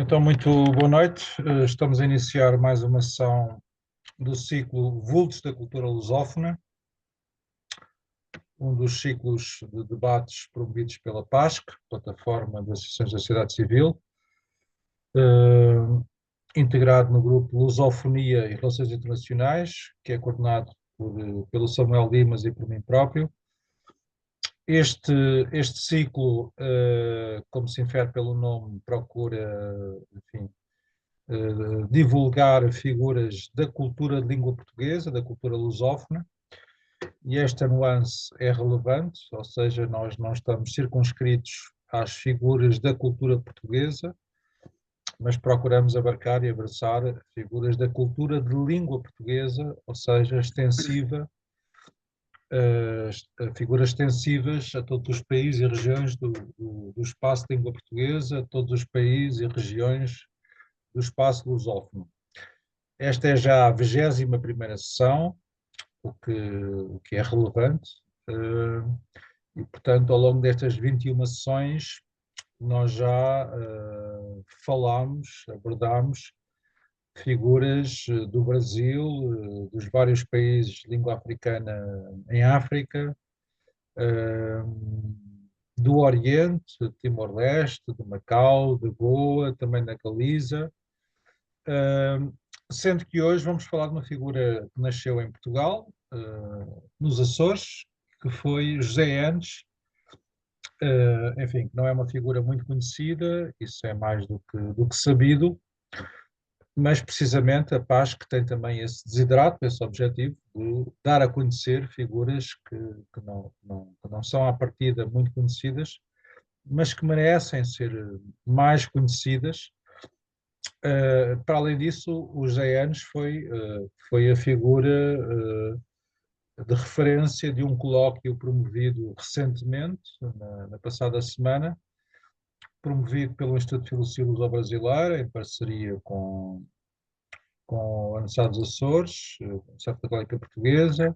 Então, muito boa noite. Estamos a iniciar mais uma sessão do ciclo Vultos da Cultura Lusófona, um dos ciclos de debates promovidos pela PASC, Plataforma de Associações da Sociedade Civil, integrado no grupo Lusofonia e Relações Internacionais, que é coordenado pelo Samuel Dimas e por mim próprio. Este ciclo, como se infere pelo nome, procura, enfim, divulgar figuras da cultura de língua portuguesa, da cultura lusófona, e esta nuance é relevante, ou seja, nós não estamos circunscritos às figuras da cultura portuguesa, mas procuramos abarcar e abraçar figuras da cultura de língua portuguesa, ou seja, extensiva, figuras extensivas a todos os países e regiões do espaço de língua portuguesa, a todos os países e regiões do espaço lusófono. Esta é já a 21ª sessão, o que é relevante, e, portanto, ao longo destas 21 sessões, nós já falámos, abordámos figuras do Brasil, dos vários países de língua africana em África, do Oriente, de Timor-Leste, de Macau, de Goa, também da Galiza, sendo que hoje vamos falar de uma figura que nasceu em Portugal, nos Açores, que foi José Enes, enfim, que não é uma figura muito conhecida, isso é mais do que sabido, mas precisamente a PASC tem também esse desidrato, esse objetivo de dar a conhecer figuras que não são à partida muito conhecidas, mas que merecem ser mais conhecidas. Para além disso, o José Enes foi a figura de referência de um colóquio promovido recentemente, na passada semana, promovido pelo Instituto de Filosofia Luso-Brasileira, em parceria com a Universidade dos Açores, a Universidade Católica Portuguesa,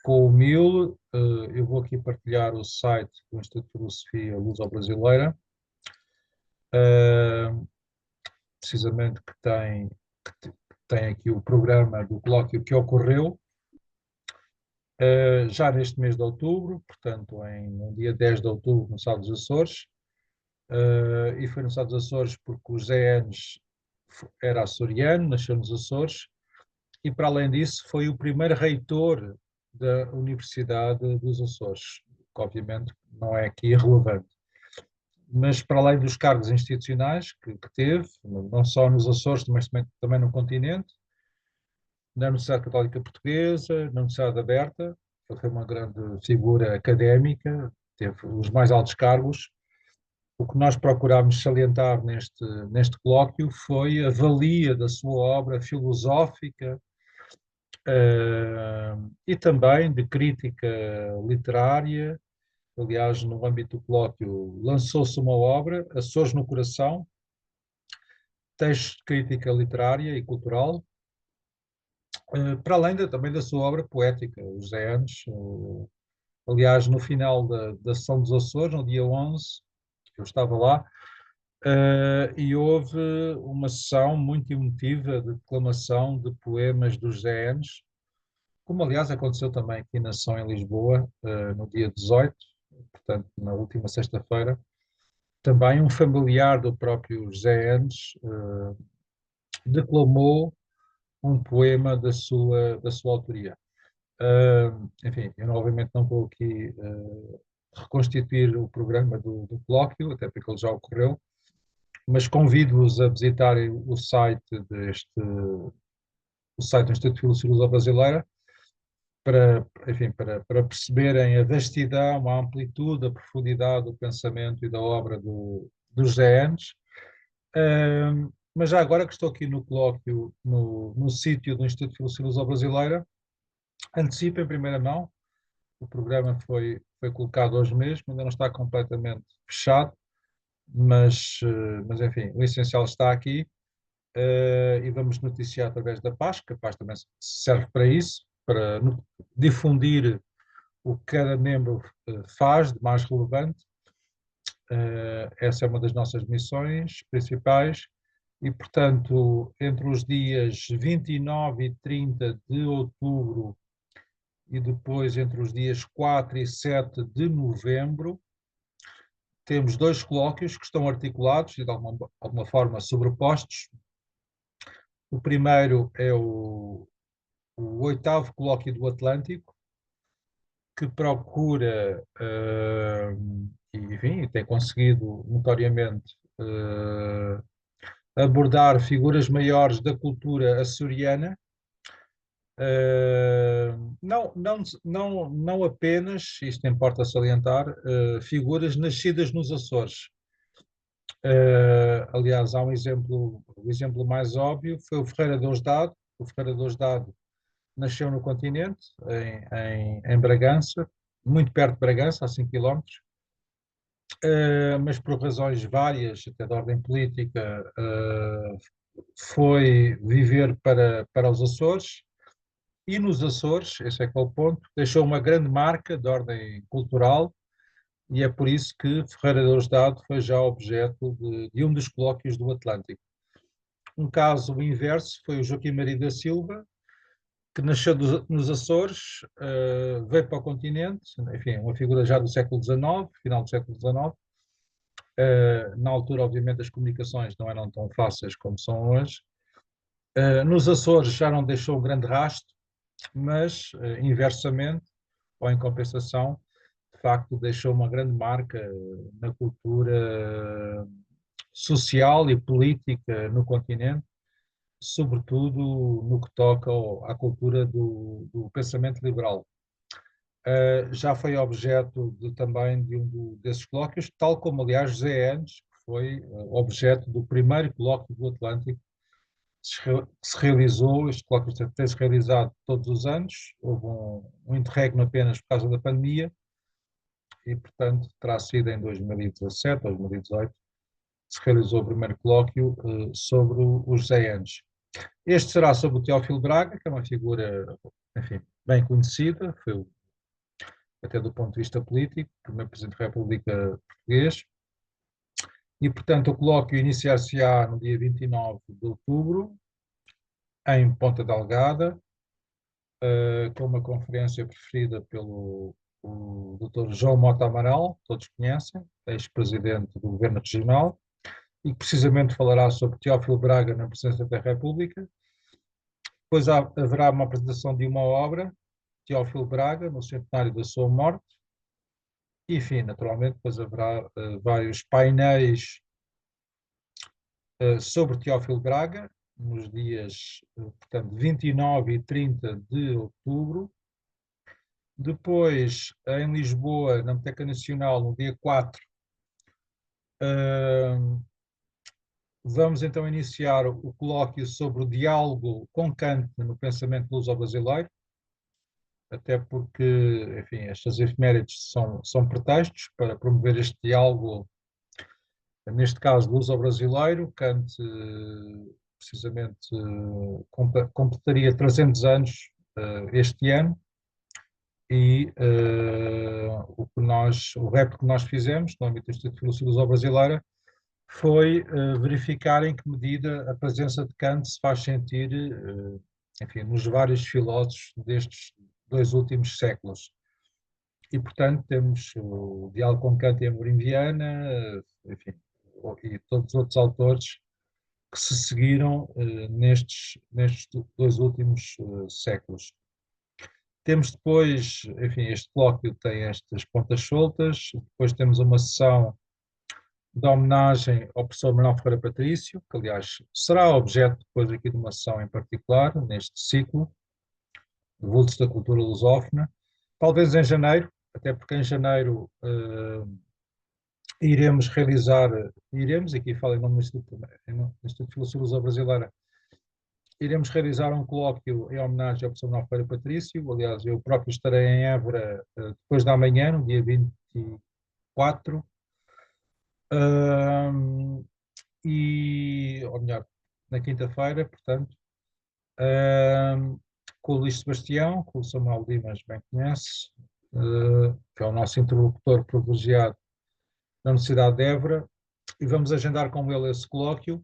com o MIL. Eu vou aqui partilhar o site do Instituto de Filosofia Luso-Brasileira, precisamente que tem aqui o programa do colóquio que ocorreu, já neste mês de outubro, portanto, no dia 10 de outubro, no Sado dos Açores, e foi no Sado dos Açores porque o José Enes era açoriano, nasceu nos Açores, e para além disso foi o primeiro reitor da Universidade dos Açores, que obviamente não é aqui relevante. Mas para além dos cargos institucionais que teve, não só nos Açores, mas também no continente, na Universidade Católica Portuguesa, na Universidade Aberta, ele foi uma grande figura académica, teve os mais altos cargos. O que nós procurámos salientar neste colóquio foi a valia da sua obra filosófica, e também de crítica literária. Aliás, no âmbito do colóquio, lançou-se uma obra, Açores no Coração, texto de crítica literária e cultural, para além também da sua obra poética, os José Enes. Aliás, no final da sessão dos Açores, no dia 11, eu estava lá, e houve uma sessão muito emotiva de declamação de poemas dos José Enes, como aliás aconteceu também aqui na sessão em Lisboa, no dia 18, portanto, na última sexta-feira. Também um familiar do próprio José Enes declamou um poema da sua autoria. Enfim, eu obviamente não vou aqui reconstituir o programa do colóquio, até porque ele já ocorreu, mas convido-vos a visitarem o site do Instituto de Filosofia Luso-Brasileira, para perceberem a vastidão, a amplitude, a profundidade do pensamento e da obra do José Enes. Mas já agora que estou aqui no colóquio, no sítio do Instituto de Filosofia Luso-Brasileira, antecipo em primeira mão, o programa foi colocado hoje mesmo, ainda não está completamente fechado, mas enfim, o essencial está aqui, e vamos noticiar através da PASC, que a PASC também serve para isso, para difundir o que cada membro faz de mais relevante. Essa é uma das nossas missões principais. E, portanto, entre os dias 29 e 30 de outubro e depois entre os dias 4 e 7 de novembro, temos dois colóquios que estão articulados e de alguma forma sobrepostos. O primeiro é o oitavo colóquio do Atlântico, que procura, e, enfim, tem conseguido notoriamente abordar figuras maiores da cultura açoriana, não apenas, isto importa salientar, figuras nascidas nos Açores. Aliás, há um exemplo, o exemplo mais óbvio foi o Ferreira de Ousdado. O Ferreira de Ousdado nasceu no continente, em Bragança, muito perto de Bragança, a 5 quilómetros, mas por razões várias, até de ordem política, foi viver para os Açores, e nos Açores, esse é que é o ponto, deixou uma grande marca de ordem cultural, e é por isso que Ferreira de Ousdado foi já objeto de um dos colóquios do Atlântico. Um caso inverso foi o Joaquim Maria da Silva, que nasceu nos Açores, veio para o continente, enfim, uma figura já do século XIX, final do século XIX. Na altura, obviamente, as comunicações não eram tão fáceis como são hoje. Nos Açores já não deixou um grande rastro, mas, inversamente, ou em compensação, de facto, deixou uma grande marca na cultura social e política no continente, sobretudo no que toca à cultura do pensamento liberal. Já foi objeto também de desses colóquios, tal como, aliás, José Enes, que foi objeto do primeiro colóquio do Atlântico, que se realizou. Este colóquio tem-se realizado todos os anos, houve um interregno apenas por causa da pandemia, e, portanto, terá sido em 2017 ou 2018 que se realizou o primeiro colóquio sobre o José Enes. Este será sobre o Teófilo Braga, que é uma figura, enfim, bem conhecida, foi até do ponto de vista político, primeiro Presidente da República português, e, portanto, o colóquio iniciar-se-á no dia 29 de outubro, em Ponta Delgada, com uma conferência preferida pelo o Dr. João Mota Amaral, todos conhecem, ex-presidente do Governo Regional, e que precisamente falará sobre Teófilo Braga na Presidência da República. Depois haverá uma apresentação de uma obra, Teófilo Braga, no centenário da sua morte. E, enfim, naturalmente, depois haverá vários painéis sobre Teófilo Braga, nos dias, portanto, 29 e 30 de outubro. Depois, em Lisboa, na Biblioteca Nacional, no dia 4, vamos então iniciar o colóquio sobre o diálogo com Kant no pensamento luso-brasileiro, até porque, enfim, estas efemérides são pretextos para promover este diálogo, neste caso luso-brasileiro. Kant, precisamente, completaria 300 anos este ano, e o repto que nós fizemos no âmbito do Instituto de Filosofia Luso-Brasileira foi verificar em que medida a presença de Kant se faz sentir, enfim, nos vários filósofos destes dois últimos séculos. E, portanto, temos o diálogo com Kant e Amorim Viana, enfim, e todos os outros autores que se seguiram nestes dois últimos séculos. Temos depois, enfim, este colóquio tem estas pontas soltas. Depois temos uma sessão de homenagem ao professor Manuel Ferreira Patrício, que, aliás, será objeto depois aqui de uma sessão em particular, neste ciclo, de Vultos da Cultura Lusófona, talvez em janeiro, até porque em janeiro iremos, aqui falo em nome do Instituto de Filosofia Luso-Brasileira, iremos realizar um colóquio em homenagem ao professor Manuel Ferreira Patrício. Aliás, eu próprio estarei em Évora depois da manhã, no dia 24, ou melhor, na quinta-feira, portanto, com o Luís Sebastião, com o Samuel Dimas, bem conhece, que é o nosso interlocutor privilegiado na Universidade de Évora, e vamos agendar com ele esse colóquio.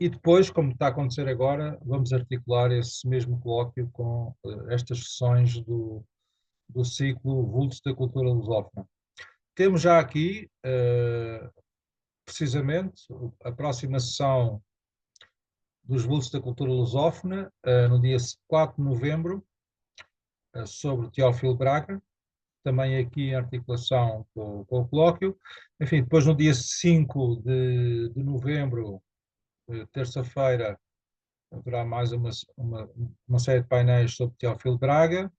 E depois, como está a acontecer agora, vamos articular esse mesmo colóquio com estas sessões do ciclo Vultos da Cultura Lusófona. Temos já aqui, precisamente, a próxima sessão dos Vultos da Cultura Lusófona, no dia 4 de novembro, sobre Teófilo Braga, também aqui em articulação com o colóquio. Enfim, depois no dia 5 de novembro, terça-feira, haverá mais uma série de painéis sobre Teófilo Braga.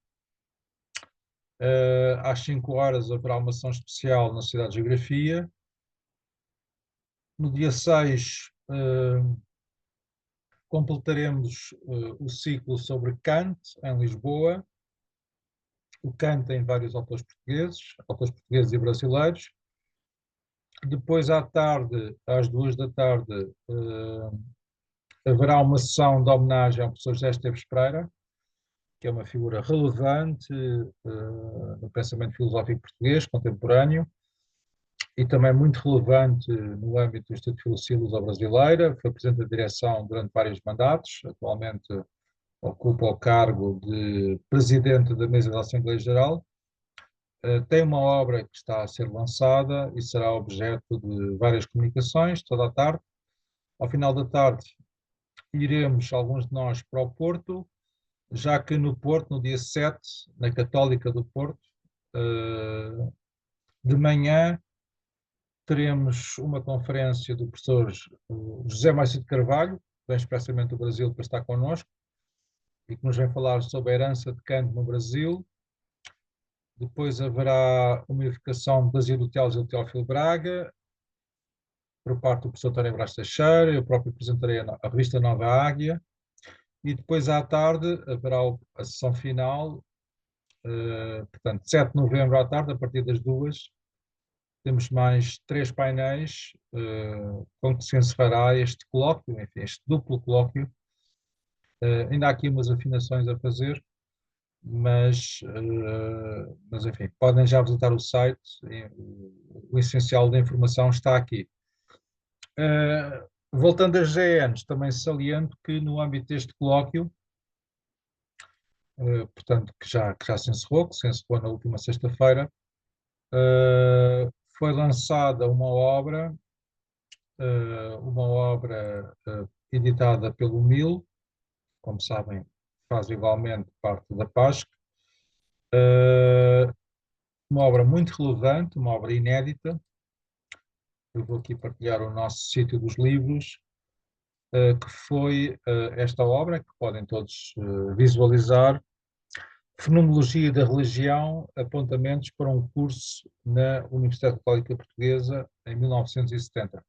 Às 5 horas haverá uma sessão especial na Sociedade de Geografia. No dia 6, completaremos o ciclo sobre Kant, em Lisboa. O Kant tem vários autores portugueses e brasileiros. Depois, à tarde, às 2 da tarde, haverá uma sessão de homenagem ao professor José Esteves Pereira, que é uma figura relevante no pensamento filosófico português contemporâneo e também muito relevante no âmbito do Instituto de Filosofia Luso-Brasileira. Foi presidente da direção durante vários mandatos, atualmente ocupa o cargo de presidente da mesa da Assembleia Geral. Tem uma obra que está a ser lançada e será objeto de várias comunicações toda a tarde. Ao final da tarde, iremos, alguns de nós, para o Porto, já que no Porto, no dia 7, na Católica do Porto, de manhã, teremos uma conferência do professor José Márcio de Carvalho, que vem expressamente do Brasil para estar connosco, e que nos vem falar sobre a herança de Kant no Brasil. Depois haverá uma edificação das Idoteles e do Teófilo Braga, por parte do professor António Brás Teixeira. Eu próprio apresentarei a revista Nova Águia. E depois, à tarde, haverá a sessão final, portanto, 7 de novembro à tarde, a partir das 2, temos mais 3 painéis com que se encerrará este colóquio, enfim, este duplo colóquio. Ainda há aqui umas afinações a fazer, mas enfim, podem já visitar o site, o essencial da informação está aqui. Voltando às GNs, também saliento que no âmbito deste colóquio, portanto, que já se encerrou na última sexta-feira, foi lançada uma obra editada pelo MIL, como sabem, faz igualmente parte da PASC, uma obra muito relevante, uma obra inédita. Eu vou aqui partilhar o nosso sítio dos livros, que foi esta obra, que podem todos visualizar, Fenomenologia da Religião, apontamentos para um curso na Universidade Católica Portuguesa em 1970.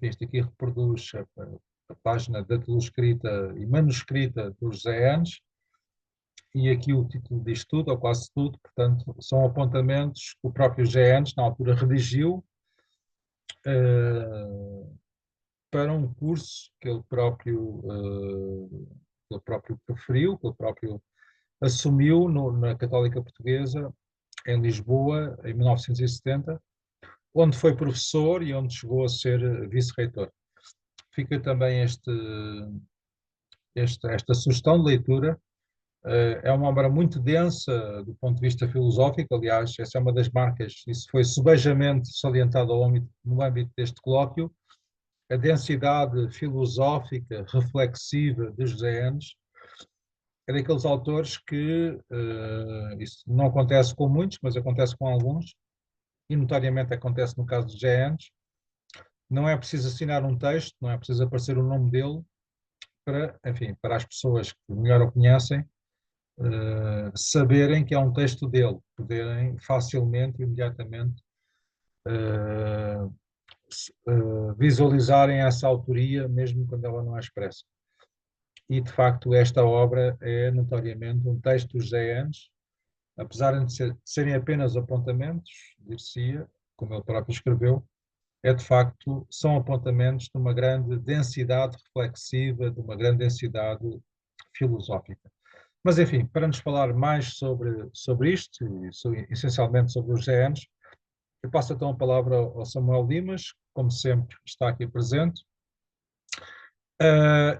Isto aqui reproduz a página da escrita e manuscrita dos José Enes, e aqui o título diz tudo, ou quase tudo. Portanto, são apontamentos que o próprio José Enes, na altura, redigiu para um curso que ele próprio preferiu, que ele próprio assumiu na Católica Portuguesa, em Lisboa, em 1970, onde foi professor e onde chegou a ser vice-reitor. Fica também esta sugestão de leitura. É uma obra muito densa do ponto de vista filosófico. Aliás, essa é uma das marcas, isso foi subejamente salientado no âmbito deste colóquio, a densidade filosófica, reflexiva de José Enes. É daqueles autores que, isso não acontece com muitos, mas acontece com alguns, e notariamente acontece no caso de José Enes. Não é preciso assinar um texto, não é preciso aparecer o nome dele, enfim, para as pessoas que melhor o conhecem, saberem que é um texto dele, poderem facilmente e imediatamente visualizarem essa autoria, mesmo quando ela não é expressa. E, de facto, esta obra é notoriamente um texto dos José Enes, apesar de serem apenas apontamentos, dir-se-ia, como ele próprio escreveu, de facto, são apontamentos de uma grande densidade reflexiva, de uma grande densidade filosófica. Mas, enfim, para nos falar mais sobre isto, e essencialmente sobre os José Enes, eu passo então a palavra ao Samuel Dimas, que, como sempre, está aqui presente,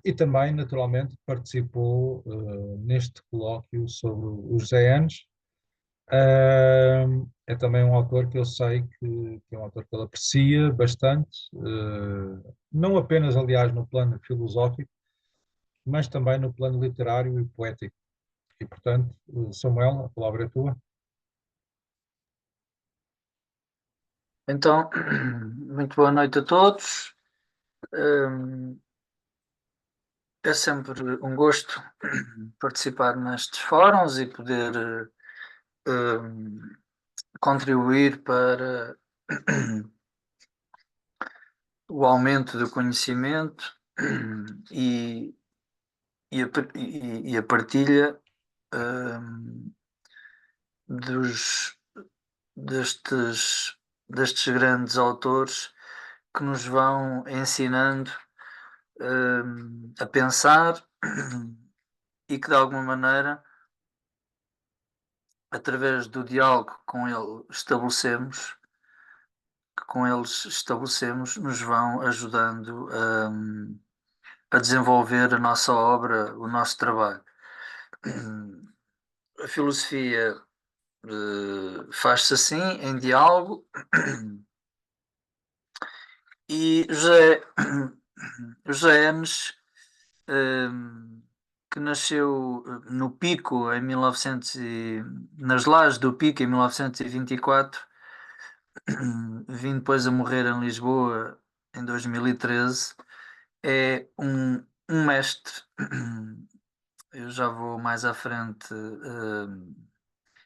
E também, naturalmente, participou neste colóquio sobre os José Anos. É também um autor que eu sei que é um autor que ele aprecia bastante, não apenas, aliás, no plano filosófico, mas também no plano literário e poético. E, portanto, Samuel, a palavra é tua. Então, muito boa noite a todos. Hum, É sempre um gosto participar nestes fóruns e poder hum, contribuir para o aumento do conhecimento e, e a partilha hum, dos, destes, destes grandes autores que nos vão ensinando a pensar e que de alguma maneira, através do diálogo que com eles estabelecemos, nos vão ajudando a desenvolver a nossa obra, o nosso trabalho. A filosofia faz-se assim, em diálogo, e José Enes, que nasceu no Pico em 1900 nas Lajes do Pico em 1924, vim depois a morrer em Lisboa em 2013, é um mestre. Eu já vou mais à frente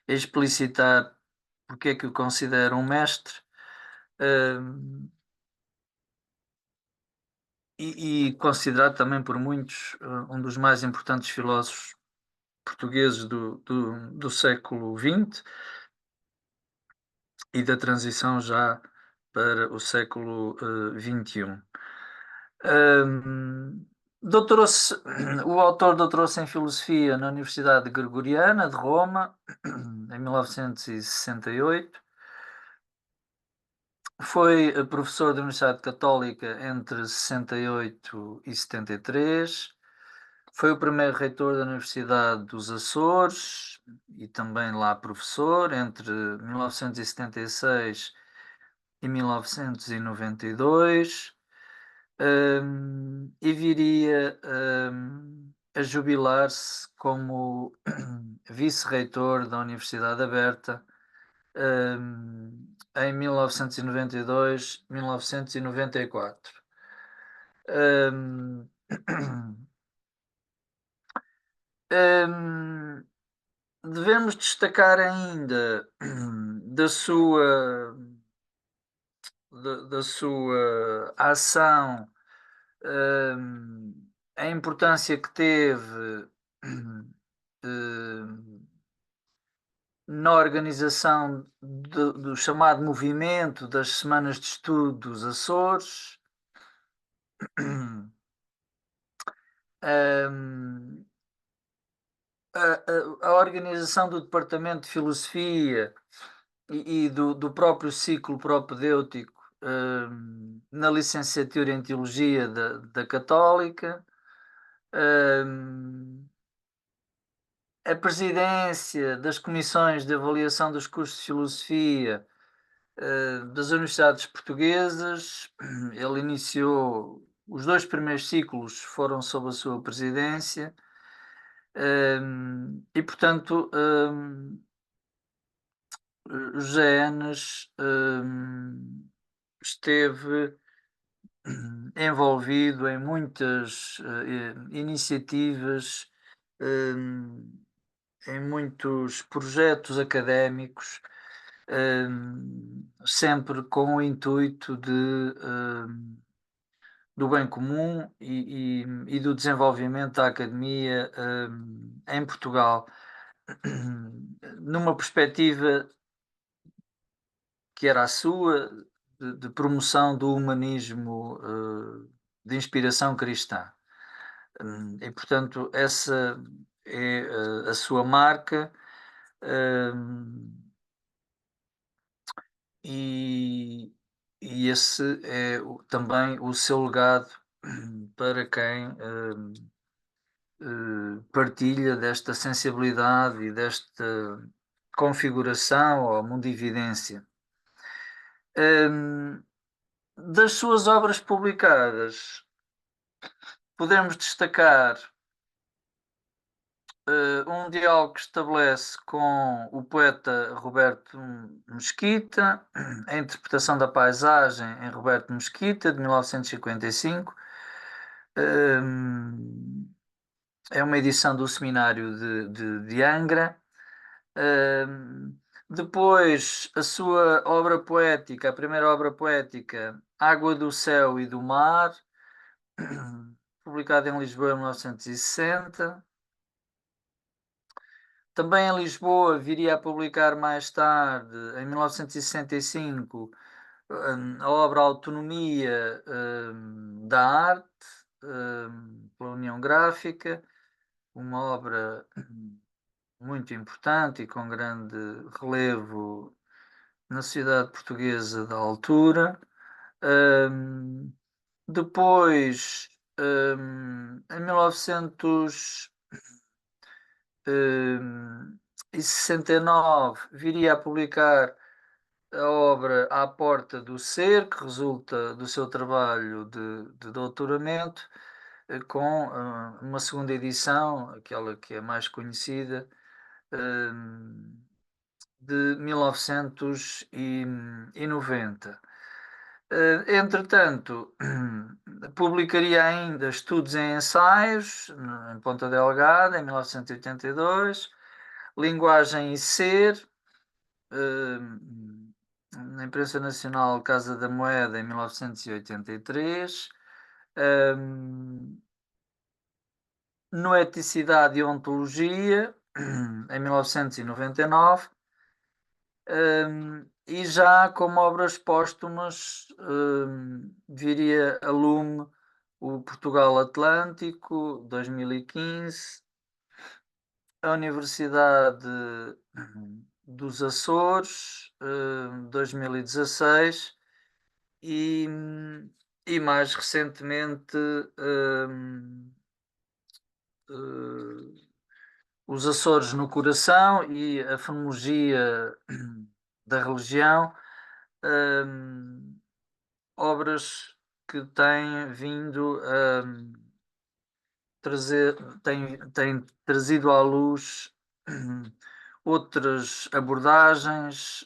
explicitar porque é que o considero um mestre. E considerado também por muitos um dos mais importantes filósofos portugueses do século XX e da transição já para o século XXI. Doutorou-se, o autor doutorou-se em Filosofia na Universidade Gregoriana de Roma em 1968. Foi professor da Universidade Católica entre 68 e 73. Foi o primeiro reitor da Universidade dos Açores e também lá professor entre 1976 e 1992. E viria a jubilar-se como vice-reitor da Universidade Aberta em 1992, 1994. Um, um, Devemos destacar ainda da sua ação, a importância que teve na organização do chamado movimento das Semanas de Estudo dos Açores. Um, a organização do Departamento de Filosofia e do próprio ciclo propedêutico na licenciatura em Teologia da Católica, a presidência das comissões de avaliação dos cursos de Filosofia das universidades portuguesas. Ele iniciou, os dois primeiros ciclos foram sob a sua presidência, e portanto José Enes esteve envolvido em muitas iniciativas, em muitos projetos académicos, sempre com o intuito do bem comum e do desenvolvimento da academia em Portugal, numa perspectiva que era a sua, de promoção do humanismo de inspiração cristã. E, portanto, essa é a sua marca, e esse é também o seu legado para quem partilha desta sensibilidade e desta configuração ou mundividência. Das suas obras publicadas, podemos destacar um diálogo que estabelece com o poeta Roberto Mesquita, a interpretação da paisagem em Roberto Mesquita, de 1955. É uma edição do Seminário de Angra. Depois, a sua obra poética, a primeira obra poética, Água do Céu e do Mar, publicada em Lisboa em 1960. Também em Lisboa viria a publicar mais tarde, em 1965, a obra Autonomia da Arte, pela União Gráfica, uma obra muito importante e com grande relevo na sociedade portuguesa da altura. Depois, em 1969, viria a publicar a obra À Porta do Ser, que resulta do seu trabalho de doutoramento, com uma segunda edição, aquela que é mais conhecida, de 1990. Entretanto, publicaria ainda Estudos em Ensaios, em Ponta Delgada, em 1982, Linguagem e Ser, na Imprensa Nacional Casa da Moeda, em 1983, Noeticidade e Ontologia, em 1999, e já como obras póstumas viria a lume o Portugal Atlântico, 2015, a Universidade dos Açores, 2016, e mais recentemente Os Açores no Coração e a Fonologia da Religião, obras que têm vindo a têm trazido à luz outras abordagens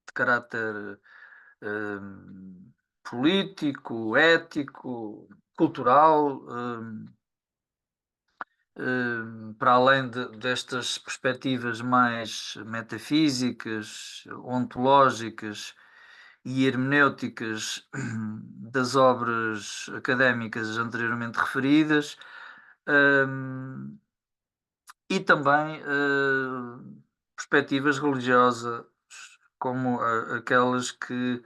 de caráter político, ético, cultural, para além destas perspectivas mais metafísicas, ontológicas e hermenêuticas das obras académicas anteriormente referidas, e também perspectivas religiosas, como aquelas que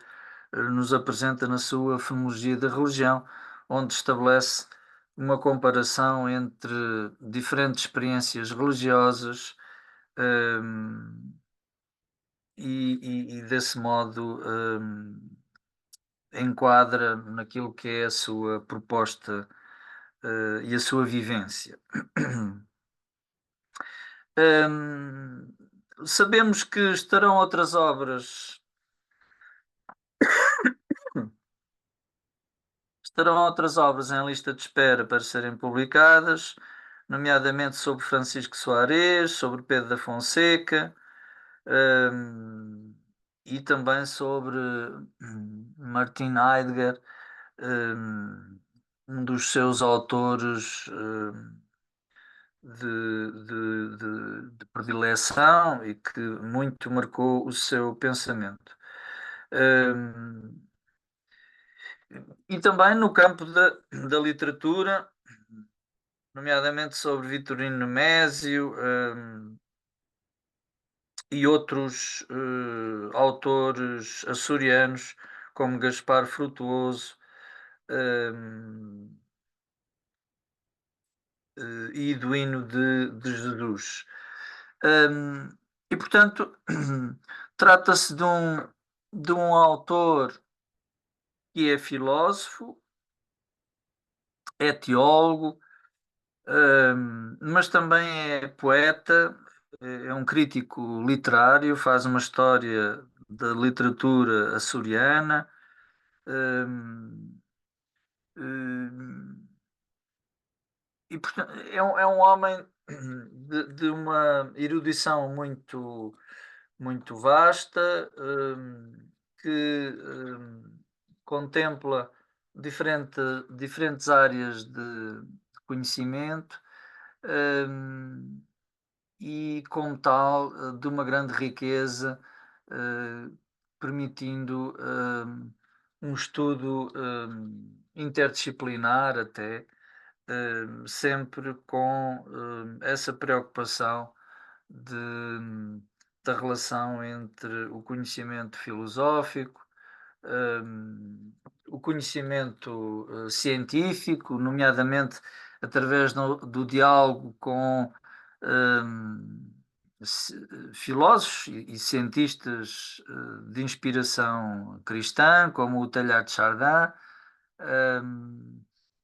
nos apresenta na sua Fenomenologia da Religião, onde estabelece uma comparação entre diferentes experiências religiosas, e desse modo enquadra naquilo que é a sua proposta e a sua vivência. Sabemos que estarão outras obras em lista de espera para serem publicadas, nomeadamente sobre Francisco Soares, sobre Pedro da Fonseca, e também sobre Martin Heidegger, um dos seus autores de predileção e que muito marcou o seu pensamento. E também no campo da literatura, nomeadamente sobre Vitorino Nemésio, e outros autores açorianos, como Gaspar Frutuoso, e Duíno de Jesus. E, portanto, trata-se de um autor que é filósofo, é teólogo, mas também é poeta, é um crítico literário, faz uma história da literatura açoriana. hum, hum, e portanto, é um homem de uma erudição muito vasta, que contempla diferentes áreas de conhecimento, hum, e, como tal, de uma grande riqueza, eh, permitindo um estudo interdisciplinar até, sempre com essa preocupação de, da relação entre o conhecimento filosófico, hum, o conhecimento científico, nomeadamente através do diálogo com hum, filósofos e cientistas de inspiração cristã, como o Teilhard de Chardin, hum,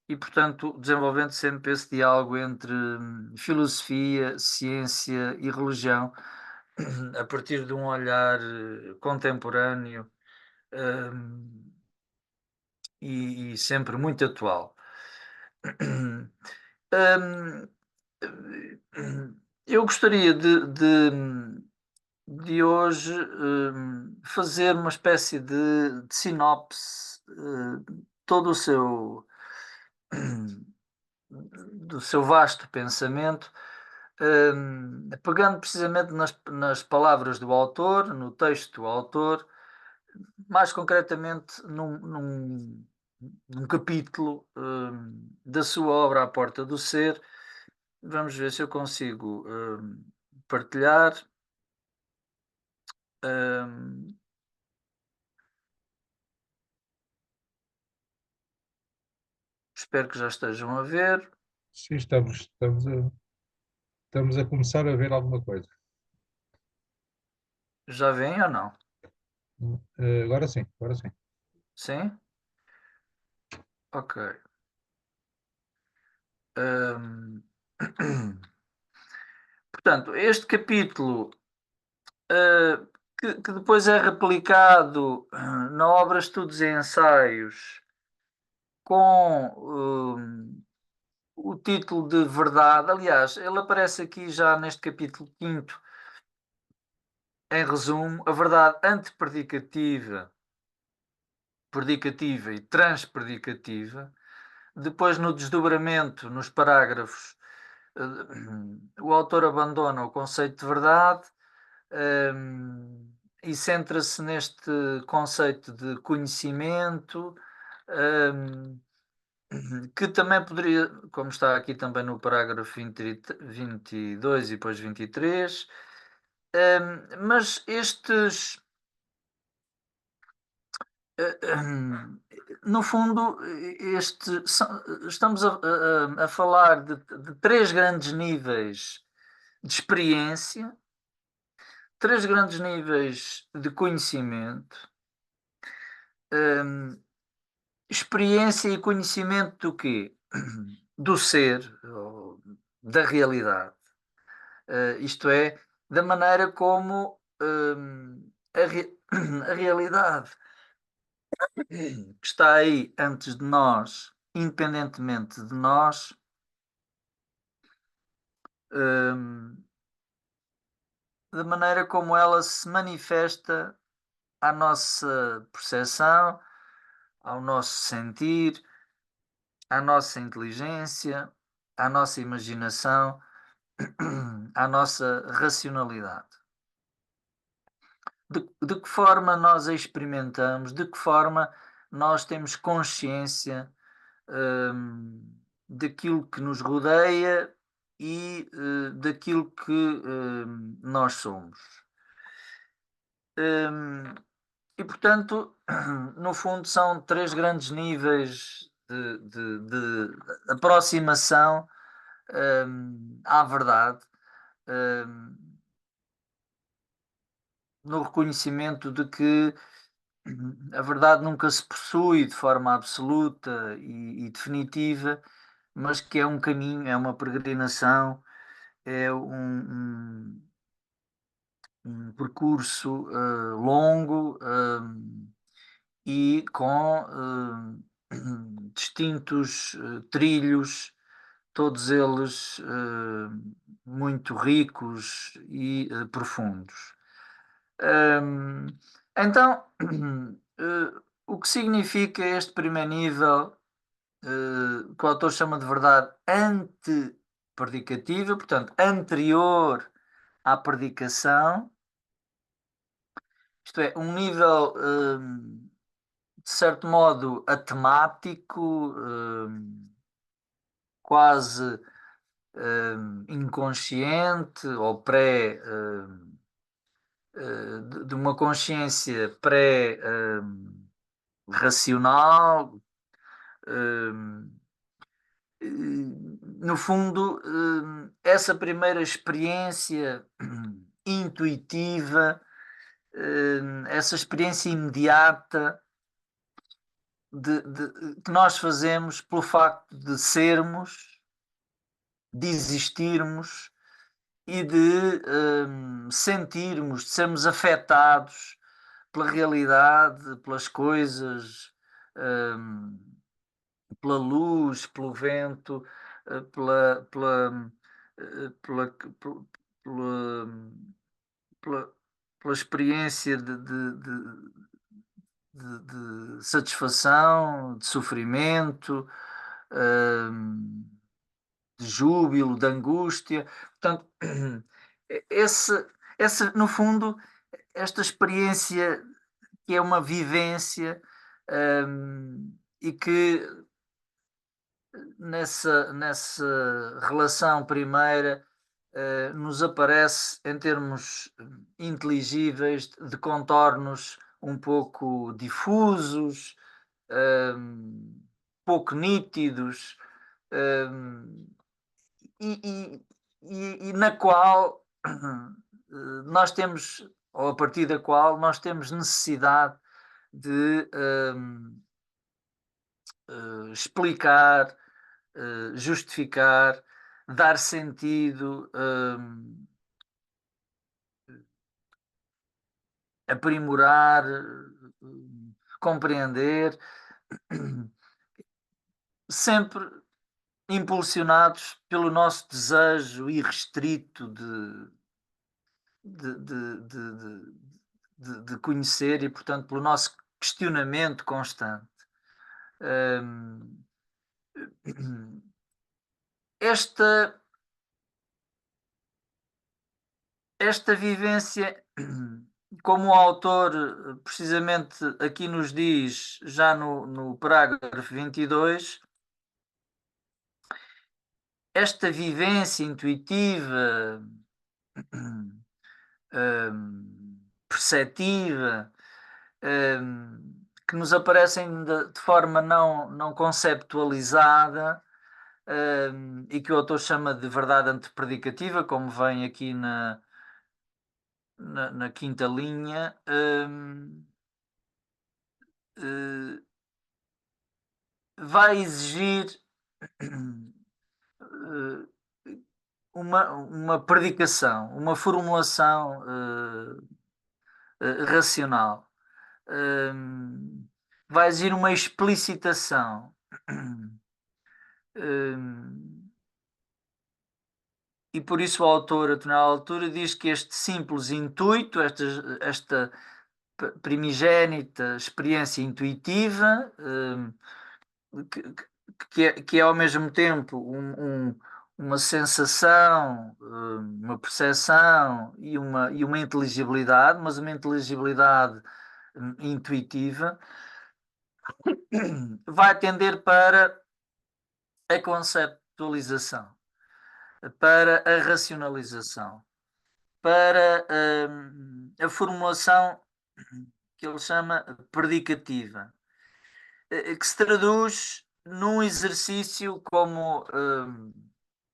e, portanto, desenvolvendo sempre esse diálogo entre filosofia, ciência e religião, a partir de um olhar contemporâneo, hum, e sempre muito atual. Hum, eu gostaria de hoje fazer uma espécie de sinopse, todo o seu do seu vasto pensamento, pegando precisamente nas palavras do autor, no texto do autor, mais concretamente num capítulo da sua obra A Porta do Ser. Vamos ver se eu consigo partilhar. Hum, Espero que já estejam a ver. Sim, estamos a começar a ver alguma coisa. Já vem ou não? Agora sim, agora sim. Sim? Ok. Hum, Portanto, este capítulo, eh, que depois é replicado na obra Estudos e Ensaios com o título de Verdade. Aliás, ele aparece aqui já neste capítulo quinto, em resumo, a verdade antepredicativa, predicativa e transpredicativa. Depois, no desdobramento, nos parágrafos, o autor abandona o conceito de verdade, e centra-se neste conceito de conhecimento, hum, que também poderia, como está aqui também no parágrafo 22 e depois 23, mas estes, no fundo, estamos a falar de três grandes níveis de experiência, três grandes níveis de conhecimento. hum, Experiência e conhecimento do quê? Do ser, ou da realidade. Isto é, da maneira como a realidade que está aí antes de nós, independentemente de nós, hum, da maneira como ela se manifesta à nossa percepção, ao nosso sentir, à nossa inteligência, à nossa imaginação, à nossa racionalidade. De que forma nós a experimentamos, de que forma nós temos consciência daquilo que nos rodeia e daquilo que nós somos. Hum, e, portanto, no fundo, são três grandes níveis de aproximação à verdade, hum, no reconhecimento de que a verdade nunca se possui de forma absoluta e definitiva, mas que é um caminho, é uma peregrinação, é um percurso longo e com distintos trilhos, todos eles muito ricos e profundos. Hum, então, o que significa este primeiro nível, que o autor chama de verdade antepredicativa, portanto, anterior à predicação, isto é, um nível, de certo modo, atemático, quase inconsciente ou de uma consciência pré-racional. No fundo, essa primeira experiência intuitiva, essa experiência imediata que nós fazemos pelo facto de sermos, de existirmos e de sentirmos, de sermos afetados pela realidade, pelas coisas, hum, pela luz, pelo vento, pela, pela, pela, pela experiência de satisfação, de sofrimento, hum, de júbilo, de angústia. Portanto, esse, no fundo, esta experiência que é uma vivência e que nessa relação primeira nos aparece em termos inteligíveis de contornos um pouco difusos, pouco nítidos, um, e na qual nós temos, ou a partir da qual nós temos necessidade de explicar, justificar, dar sentido, aprimorar, compreender, sempre impulsionados pelo nosso desejo irrestrito de, de, de, de conhecer e, portanto, pelo nosso questionamento constante. Esta, esta vivência, como o autor precisamente aqui nos diz, já no parágrafo 22, esta vivência intuitiva, perceptiva, que nos aparecem de forma não conceptualizada, e que o autor chama de verdade antepredicativa, como vem aqui na quinta linha, vai exigir uma predicação, uma formulação racional. Vai exigir uma explicitação. E por isso o autor, a determinada altura, diz que este simples intuito, esta primigénita experiência intuitiva, que é ao mesmo tempo uma sensação, uma percepção e uma inteligibilidade, mas uma inteligibilidade intuitiva, vai tender para a conceptualização, para a racionalização, para a formulação que ele chama predicativa, que se traduz num exercício como,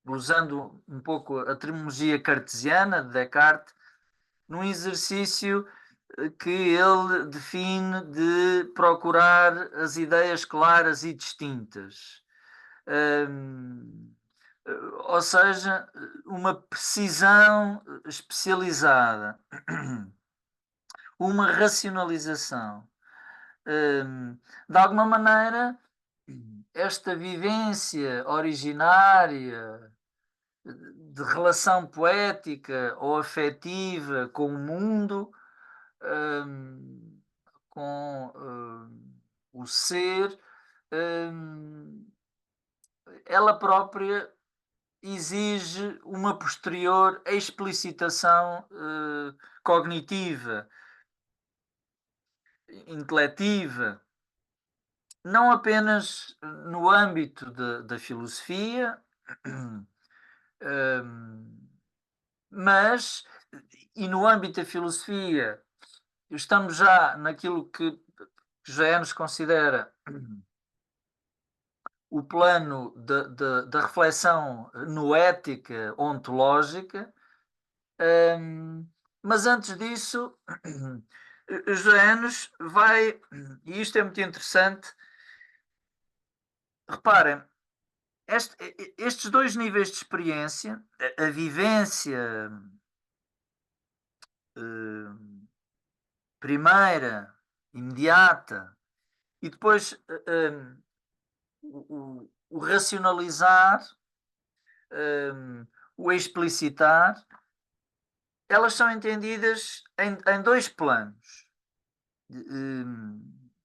usando um pouco a terminologia cartesiana de Descartes, num exercício que ele define de procurar as ideias claras e distintas. Hum, ou seja, uma precisão especializada, uma racionalização. De alguma maneira, esta vivência originária de relação poética ou afetiva com o mundo, hum, com o ser, hum, ela própria exige uma posterior explicitação cognitiva, intelectiva, não apenas no âmbito da filosofia, mas, e no âmbito da filosofia, estamos já naquilo que já nos considera o plano da reflexão noética, ontológica, mas antes disso, Janos vai, e isto é muito interessante, reparem, estes dois níveis de experiência, a vivência primeira, imediata, e depois o racionalizar, o explicitar, elas são entendidas em dois planos,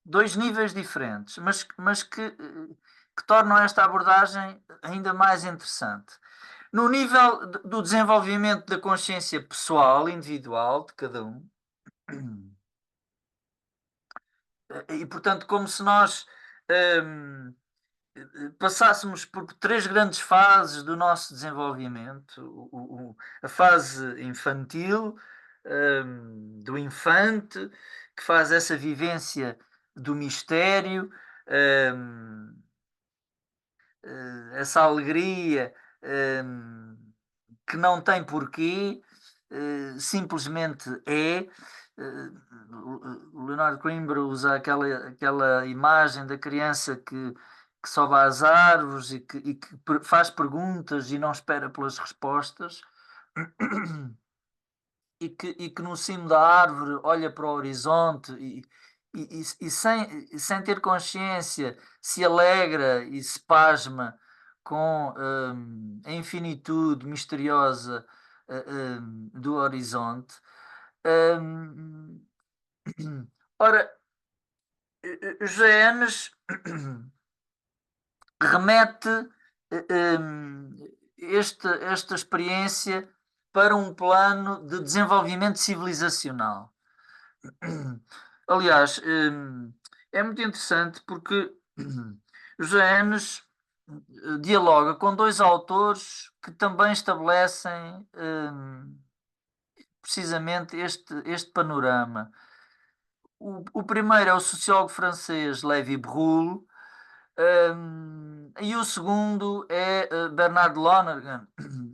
dois níveis diferentes, mas que tornam esta abordagem ainda mais interessante. No nível do desenvolvimento da consciência pessoal, individual, de cada um, e portanto, como se nós passássemos por três grandes fases do nosso desenvolvimento: a fase infantil, do infante, que faz essa vivência do mistério, essa alegria que não tem porquê, simplesmente é. O Leonardo Coimbra usa aquela imagem da criança que sobe às árvores e que faz perguntas e não espera pelas respostas, e que no cimo da árvore olha para o horizonte e sem ter consciência se alegra e se pasma com a infinitude misteriosa do horizonte. Hum, ora, Janes remete esta experiência para um plano de desenvolvimento civilizacional. Aliás, é muito interessante porque Janes dialoga com dois autores que também estabelecem precisamente este panorama. O primeiro é o sociólogo francês Lévi Brul, e o segundo é Bernard Lonergan,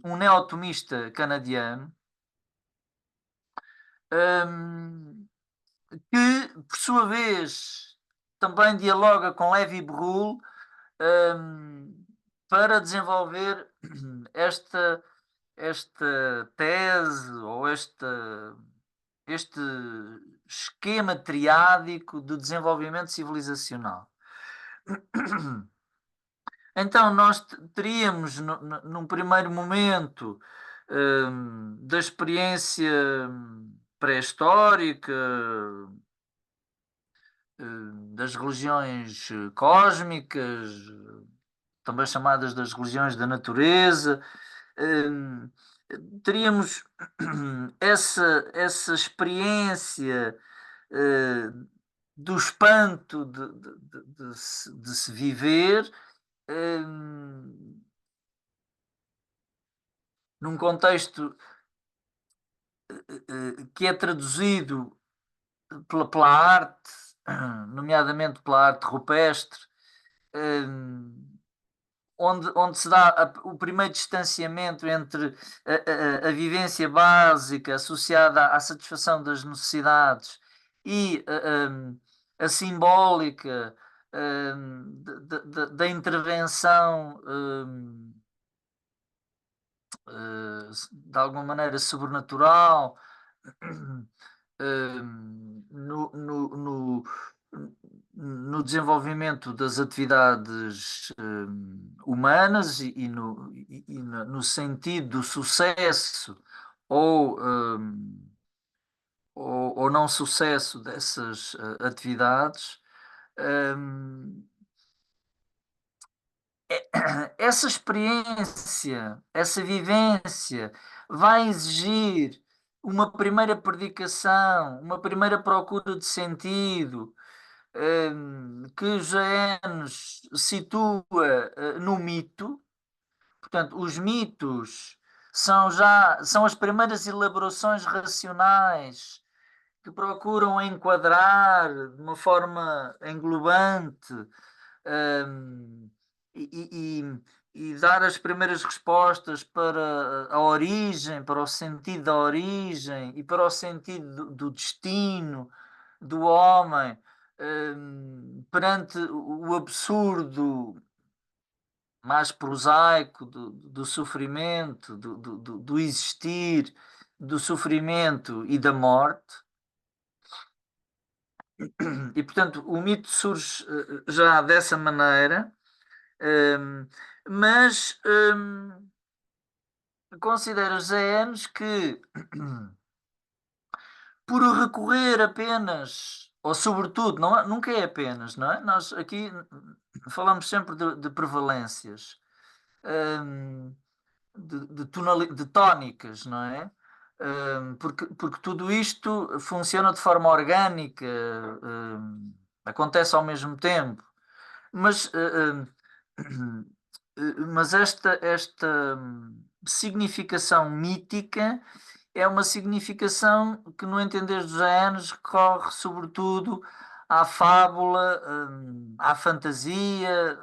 um neotomista canadiano, que, por sua vez, também dialoga com Lévi Brul para desenvolver esta tese ou este esquema triádico de desenvolvimento civilizacional. Então, nós teríamos, num primeiro momento, da experiência pré-histórica, das religiões cósmicas, também chamadas das religiões da natureza, teríamos essa experiência do espanto de se viver num contexto que é traduzido pela arte, nomeadamente pela arte rupestre, onde se dá o primeiro distanciamento entre a vivência básica associada à satisfação das necessidades e a simbólica da intervenção de alguma maneira sobrenatural no no desenvolvimento das atividades humanas e no sentido do sucesso ou, ou não sucesso dessas atividades. hum, Essa experiência, essa vivência vai exigir uma primeira predicação, uma primeira procura de sentido, que Janes situa no mito. Portanto, os mitos são as primeiras elaborações racionais que procuram enquadrar de uma forma englobante, hum, e, e dar as primeiras respostas para a origem, para o sentido da origem e para o sentido do destino do homem, perante o absurdo mais prosaico do sofrimento, do existir, do sofrimento e da morte. E, portanto, o mito surge já dessa maneira, mas considera José Enes que, por recorrer apenas, ou sobretudo, nunca é apenas, não é? Nós aqui falamos sempre de prevalências, de tónicas, não é? Porque tudo isto funciona de forma orgânica, acontece ao mesmo tempo. Mas, mas esta significação mítica é uma significação que, no entender dos anos, recorre sobretudo à fábula, à fantasia,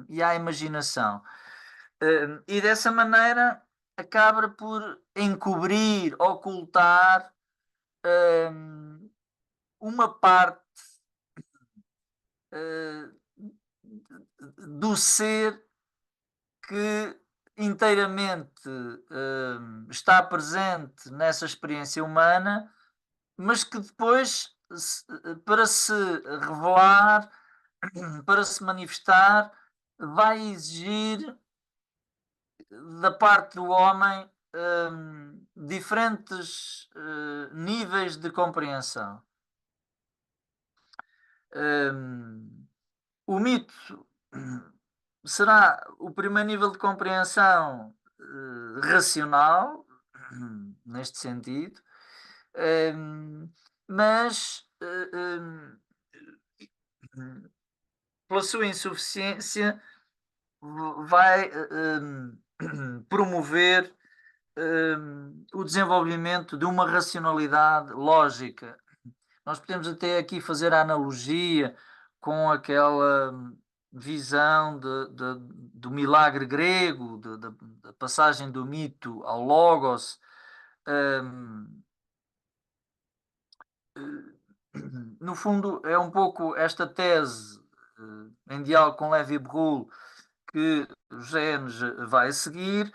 e à imaginação. E dessa maneira acaba por encobrir, ocultar uma parte uh, do ser que inteiramente está presente nessa experiência humana, mas que depois, para se revelar, para se manifestar, vai exigir da parte do homem diferentes níveis de compreensão. O mito será o primeiro nível de compreensão racional, neste sentido, mas pela sua insuficiência vai promover o desenvolvimento de uma racionalidade lógica. Nós podemos até aqui fazer a analogia com aquela visão do milagre grego, da passagem do mito ao logos. No fundo, é um pouco esta tese, em diálogo com Levi Brul, que Genes vai seguir,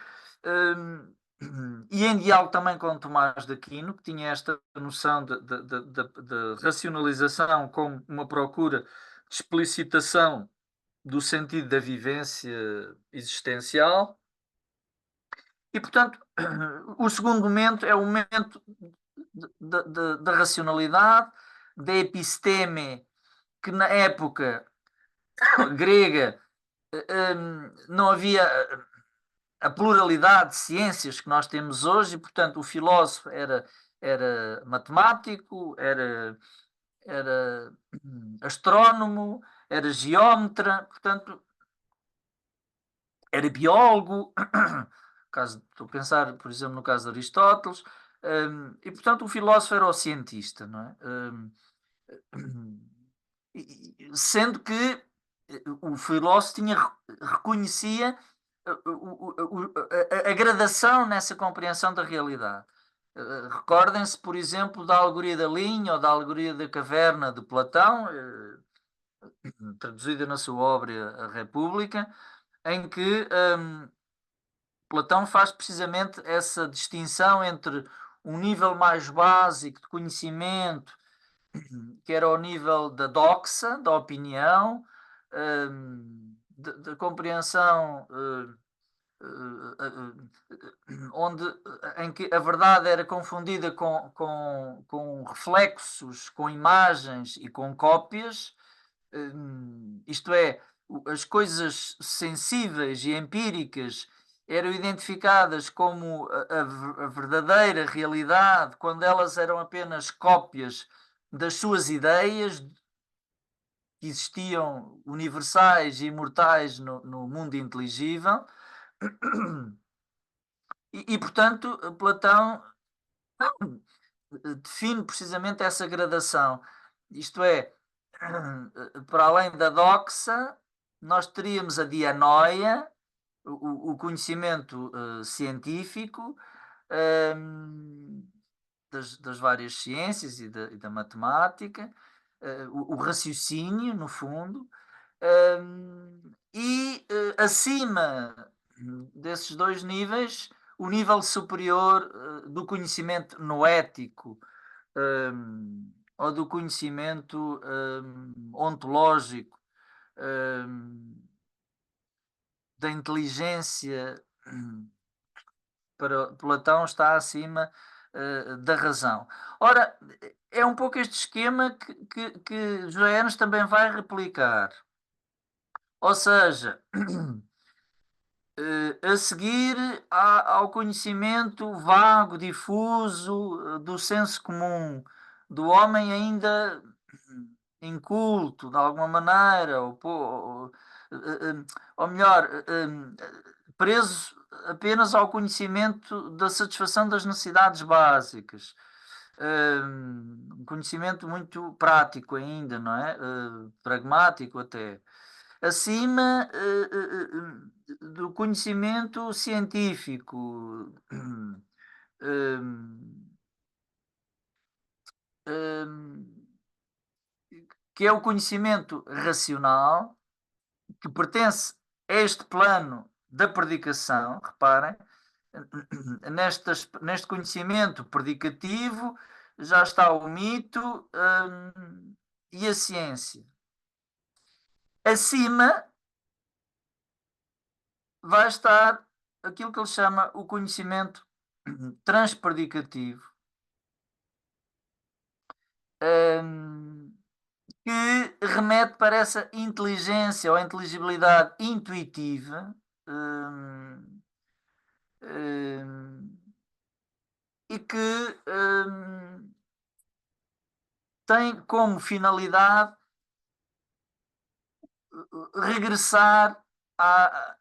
e em diálogo também com Tomás de Aquino, que tinha esta noção de racionalização como uma procura de explicitação do sentido da vivência existencial. E, portanto, o segundo momento é o momento da racionalidade, da episteme, que na época grega não havia a pluralidade de ciências que nós temos hoje, e, portanto, o filósofo era matemático, era astrónomo, era geómetra, portanto, era biólogo. Estou a pensar, por exemplo, no caso de Aristóteles, e, portanto, o filósofo era o cientista, não é? Sendo que o filósofo reconhecia a gradação nessa compreensão da realidade. Recordem-se, por exemplo, da alegoria da linha ou da alegoria da caverna de Platão, traduzida na sua obra A República, em que Platão faz precisamente essa distinção entre um nível mais básico de conhecimento, que era o nível da doxa, da opinião, da compreensão, onde, em que a verdade era confundida com reflexos, com imagens e com cópias, isto é, as coisas sensíveis e empíricas eram identificadas como a verdadeira realidade quando elas eram apenas cópias das suas ideias que existiam universais e imortais no mundo inteligível. Portanto, Platão define precisamente essa gradação. Isto é, para além da doxa, nós teríamos a dianoia, o conhecimento científico, das várias ciências e da matemática, o raciocínio, no fundo, acima desses dois níveis, o nível superior do conhecimento noético, ou do conhecimento ontológico, da inteligência, para Platão está acima da razão. Ora, é um pouco este esquema que Joenos também vai replicar. Ou seja, a seguir ao conhecimento vago, difuso, do senso comum, do homem ainda inculto, de alguma maneira, ou melhor, preso apenas ao conhecimento da satisfação das necessidades básicas. Um conhecimento muito prático ainda, não é? Pragmático até. Acima do conhecimento científico, que é o conhecimento racional, que pertence a este plano da predicação, reparem, neste conhecimento predicativo já está o mito e a ciência. Acima vai estar aquilo que ele chama o conhecimento transpredicativo, que remete para essa inteligência ou inteligibilidade intuitiva, e que tem como finalidade regressar a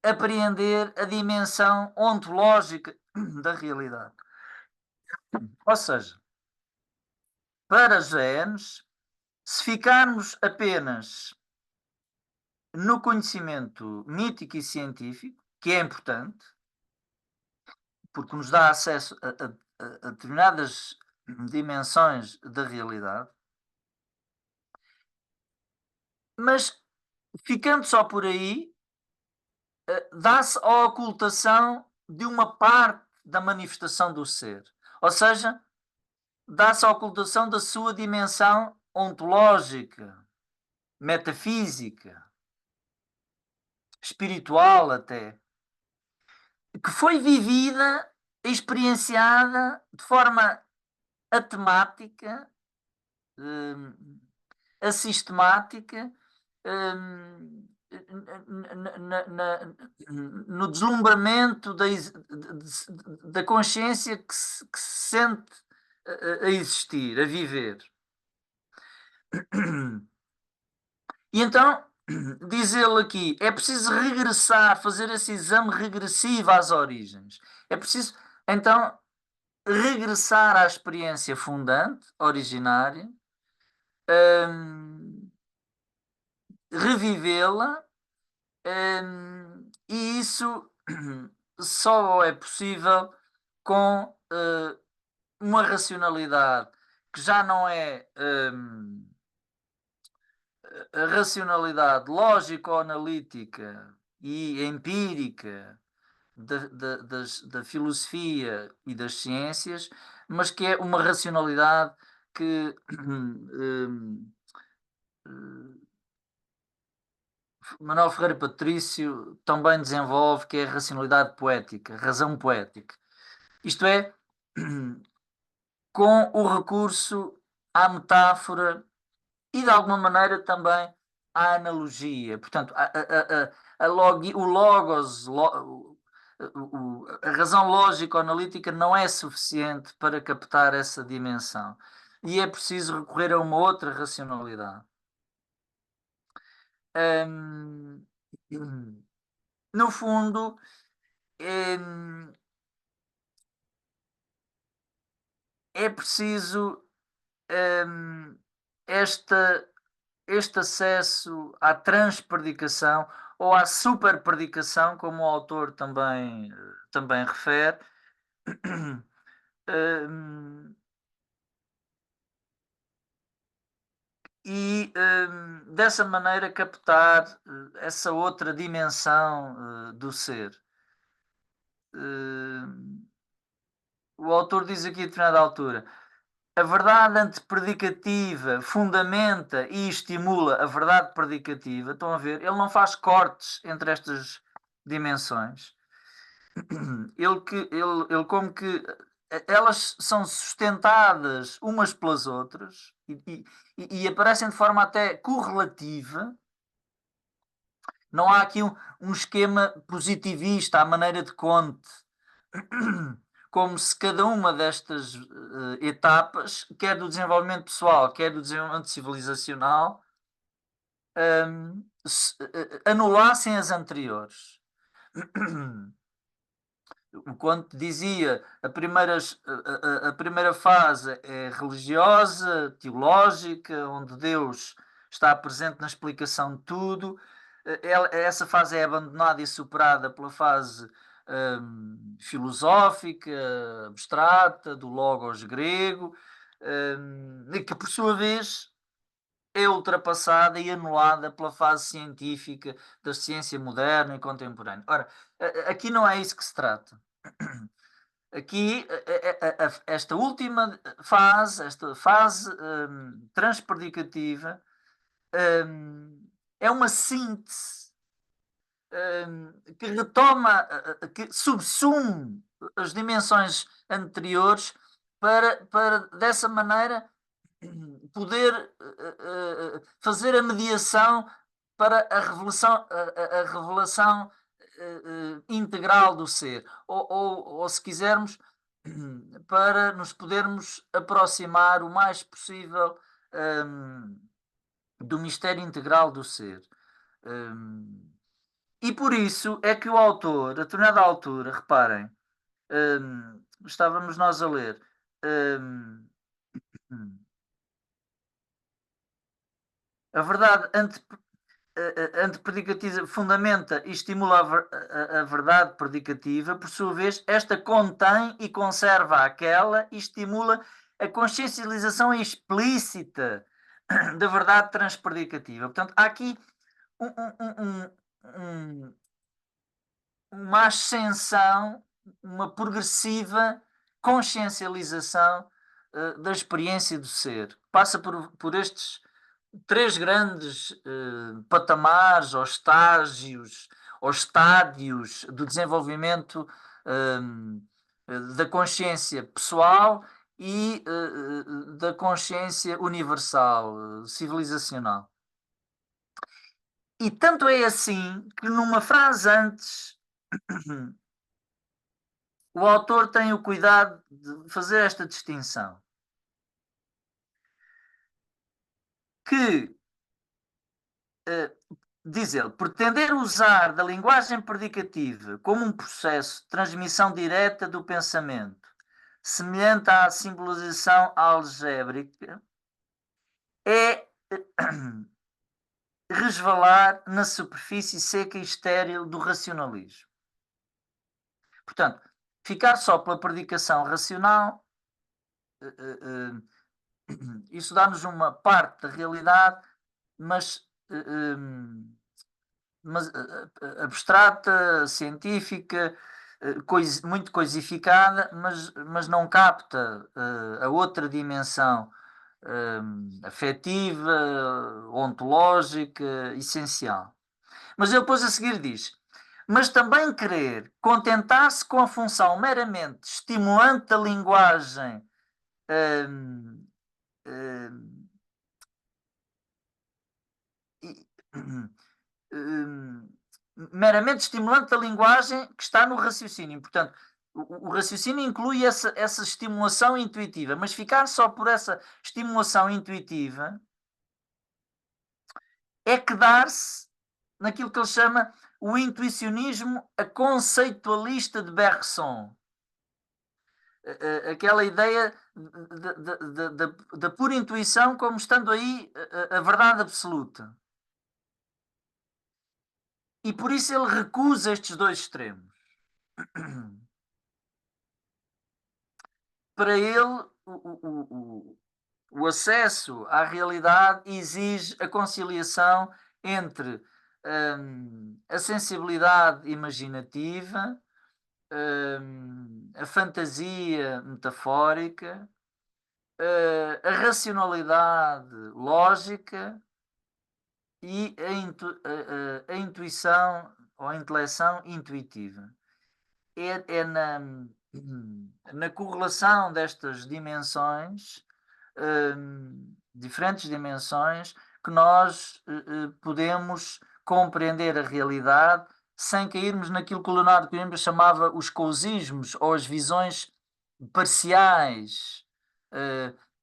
apreender a dimensão ontológica da realidade. Ou seja, para Janes, se ficarmos apenas no conhecimento mítico e científico, que é importante, porque nos dá acesso a determinadas dimensões da realidade, mas ficando só por aí, dá-se a ocultação de uma parte da manifestação do ser. Ou seja, dá-se a ocultação da sua dimensão ontológica, metafísica, espiritual até, que foi vivida, experienciada de forma atemática, assistemática, no deslumbramento da consciência que se sente a existir, a viver. E então, diz ele aqui, é preciso regressar, fazer esse exame regressivo às origens. É preciso, então, regressar à experiência fundante, originária, revivê-la, e isso só é possível com uma racionalidade que já não é a racionalidade lógico-analítica e empírica da filosofia e das ciências, mas que é uma racionalidade que Manuel Ferreira Patrício também desenvolve, que é a racionalidade poética, a razão poética. Isto é, com o recurso à metáfora e, de alguma maneira, também à analogia. Portanto, o logos, a razão lógico-analítica não é suficiente para captar essa dimensão. E é preciso recorrer a uma outra racionalidade. No fundo, é preciso este acesso à transpredicação ou à superpredicação, como o autor também refere, e dessa maneira captar essa outra dimensão do ser. O autor diz aqui a determinada altura: a verdade antepredicativa fundamenta e estimula a verdade predicativa. Estão a ver? Ele não faz cortes entre estas dimensões. Ele como que elas são sustentadas umas pelas outras e aparecem de forma até correlativa. Não há aqui um esquema positivista à maneira de Comte, como se cada uma destas etapas, quer do desenvolvimento pessoal, quer do desenvolvimento civilizacional, anulassem as anteriores. Quando dizia a primeira fase é religiosa, teológica, onde Deus está presente na explicação de tudo, essa fase é abandonada e superada pela fase filosófica, abstrata, do logos grego, que por sua vez é ultrapassada e anulada pela fase científica da ciência moderna e contemporânea. Ora, aqui não é isso que se trata. Aqui, esta última fase, esta fase transpredicativa, é uma síntese que retoma, que subsume as dimensões anteriores para dessa maneira poder fazer a mediação para a revelação integral do ser, ou se quisermos, para nos podermos aproximar o mais possível do mistério integral do ser. E por isso é que o autor, a determinada altura, reparem, estávamos nós a ler. A verdade antepredicativa fundamenta e estimula a verdade predicativa, por sua vez, esta contém e conserva aquela e estimula a consciencialização explícita da verdade transpredicativa. Portanto, há aqui uma ascensão, uma progressiva consciencialização da experiência do ser. Passa por estes três grandes patamares ou estágios ou estádios do desenvolvimento da consciência pessoal e da consciência universal, civilizacional. E tanto é assim que numa frase antes o autor tem o cuidado de fazer esta distinção. Que diz ele, pretender usar da linguagem predicativa como um processo de transmissão direta do pensamento, semelhante à simbolização algébrica, é resvalar na superfície seca e estéril do racionalismo. Portanto, Ficar só pela predicação racional, isso dá-nos uma parte da realidade, mas abstrata, científica, muito coisificada, mas não capta a outra dimensão afetiva, ontológica, essencial. Mas ele depois a seguir diz: mas também querer contentar-se com a função meramente estimulante da linguagem meramente estimulante da linguagem que está no raciocínio. Portanto, o raciocínio inclui essa estimulação intuitiva, mas ficar só por essa estimulação intuitiva é quedar-se naquilo que ele chama o intuicionismo conceitualista de Bergson. Aquela ideia da pura intuição como estando aí a verdade absoluta. E por isso ele recusa estes dois extremos. Para ele, o acesso à realidade exige a conciliação entre a sensibilidade imaginativa, a fantasia metafórica, a racionalidade lógica e a intuição ou a intelecção intuitiva. É na correlação destas dimensões, diferentes dimensões, que nós podemos compreender a realidade sem cairmos naquilo que o Leonardo Coimbra chamava os cousismos ou as visões parciais,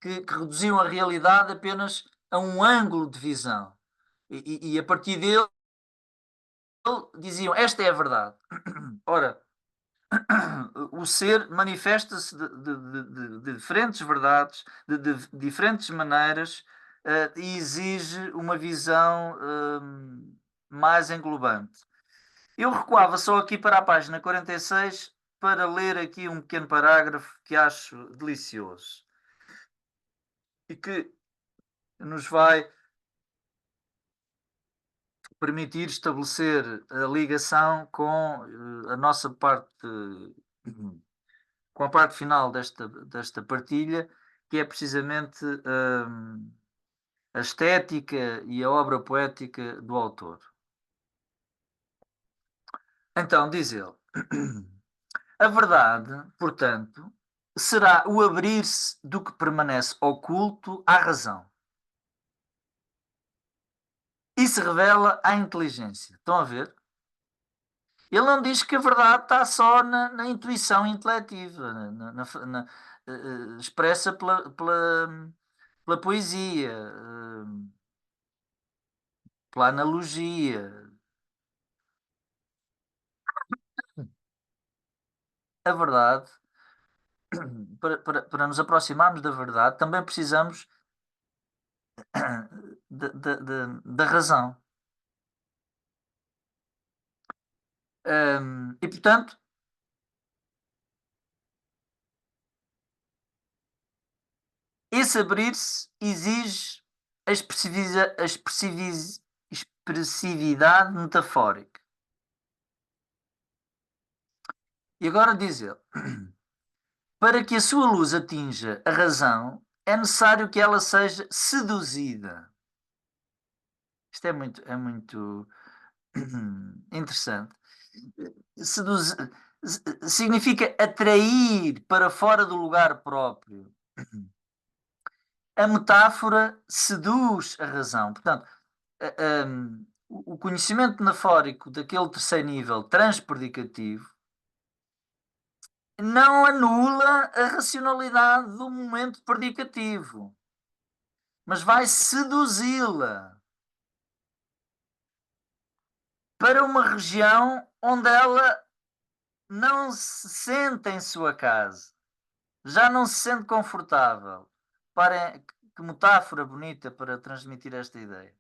que reduziam a realidade apenas a um ângulo de visão. E a partir dele diziam: esta é a verdade. Ora, o ser manifesta-se de diferentes verdades, de diferentes maneiras, e exige uma visão mais englobante. Eu recuava só aqui para a página 46 para ler aqui um pequeno parágrafo que acho delicioso e que nos vai permitir estabelecer a ligação com a nossa parte, com a parte final desta partilha, que é precisamente a estética e a obra poética do autor. Então, diz ele: a verdade, portanto, será o abrir-se do que permanece oculto à razão e se revela à inteligência. Estão a ver? Ele não diz que a verdade está só na intuição intelectiva, expressa pela poesia, pela analogia. A verdade, para nos aproximarmos da verdade, também precisamos da razão. E, portanto, esse abrir-se exige a expressividade metafórica. E agora diz ele: para que a sua luz atinja a razão, é necessário que ela seja seduzida. Isto é muito interessante. Significa atrair para fora do lugar próprio. A metáfora seduz a razão. Portanto, o conhecimento metafórico daquele terceiro nível transpredicativo não anula a racionalidade do momento predicativo, mas vai seduzi-la para uma região onde ela não se sente em sua casa, já não se sente confortável. Parem, que metáfora bonita para transmitir esta ideia.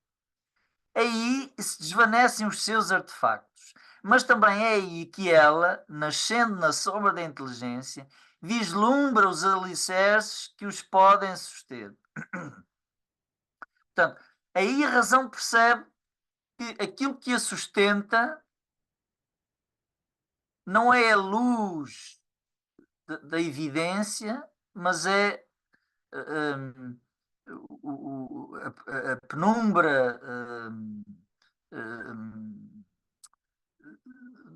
Aí se desvanecem os seus artefactos, mas também é aí que ela, nascendo na sombra da inteligência, vislumbra os alicerces que os podem suster. Portanto, aí a razão percebe que aquilo que a sustenta não é a luz da evidência, mas é um, a penumbra um,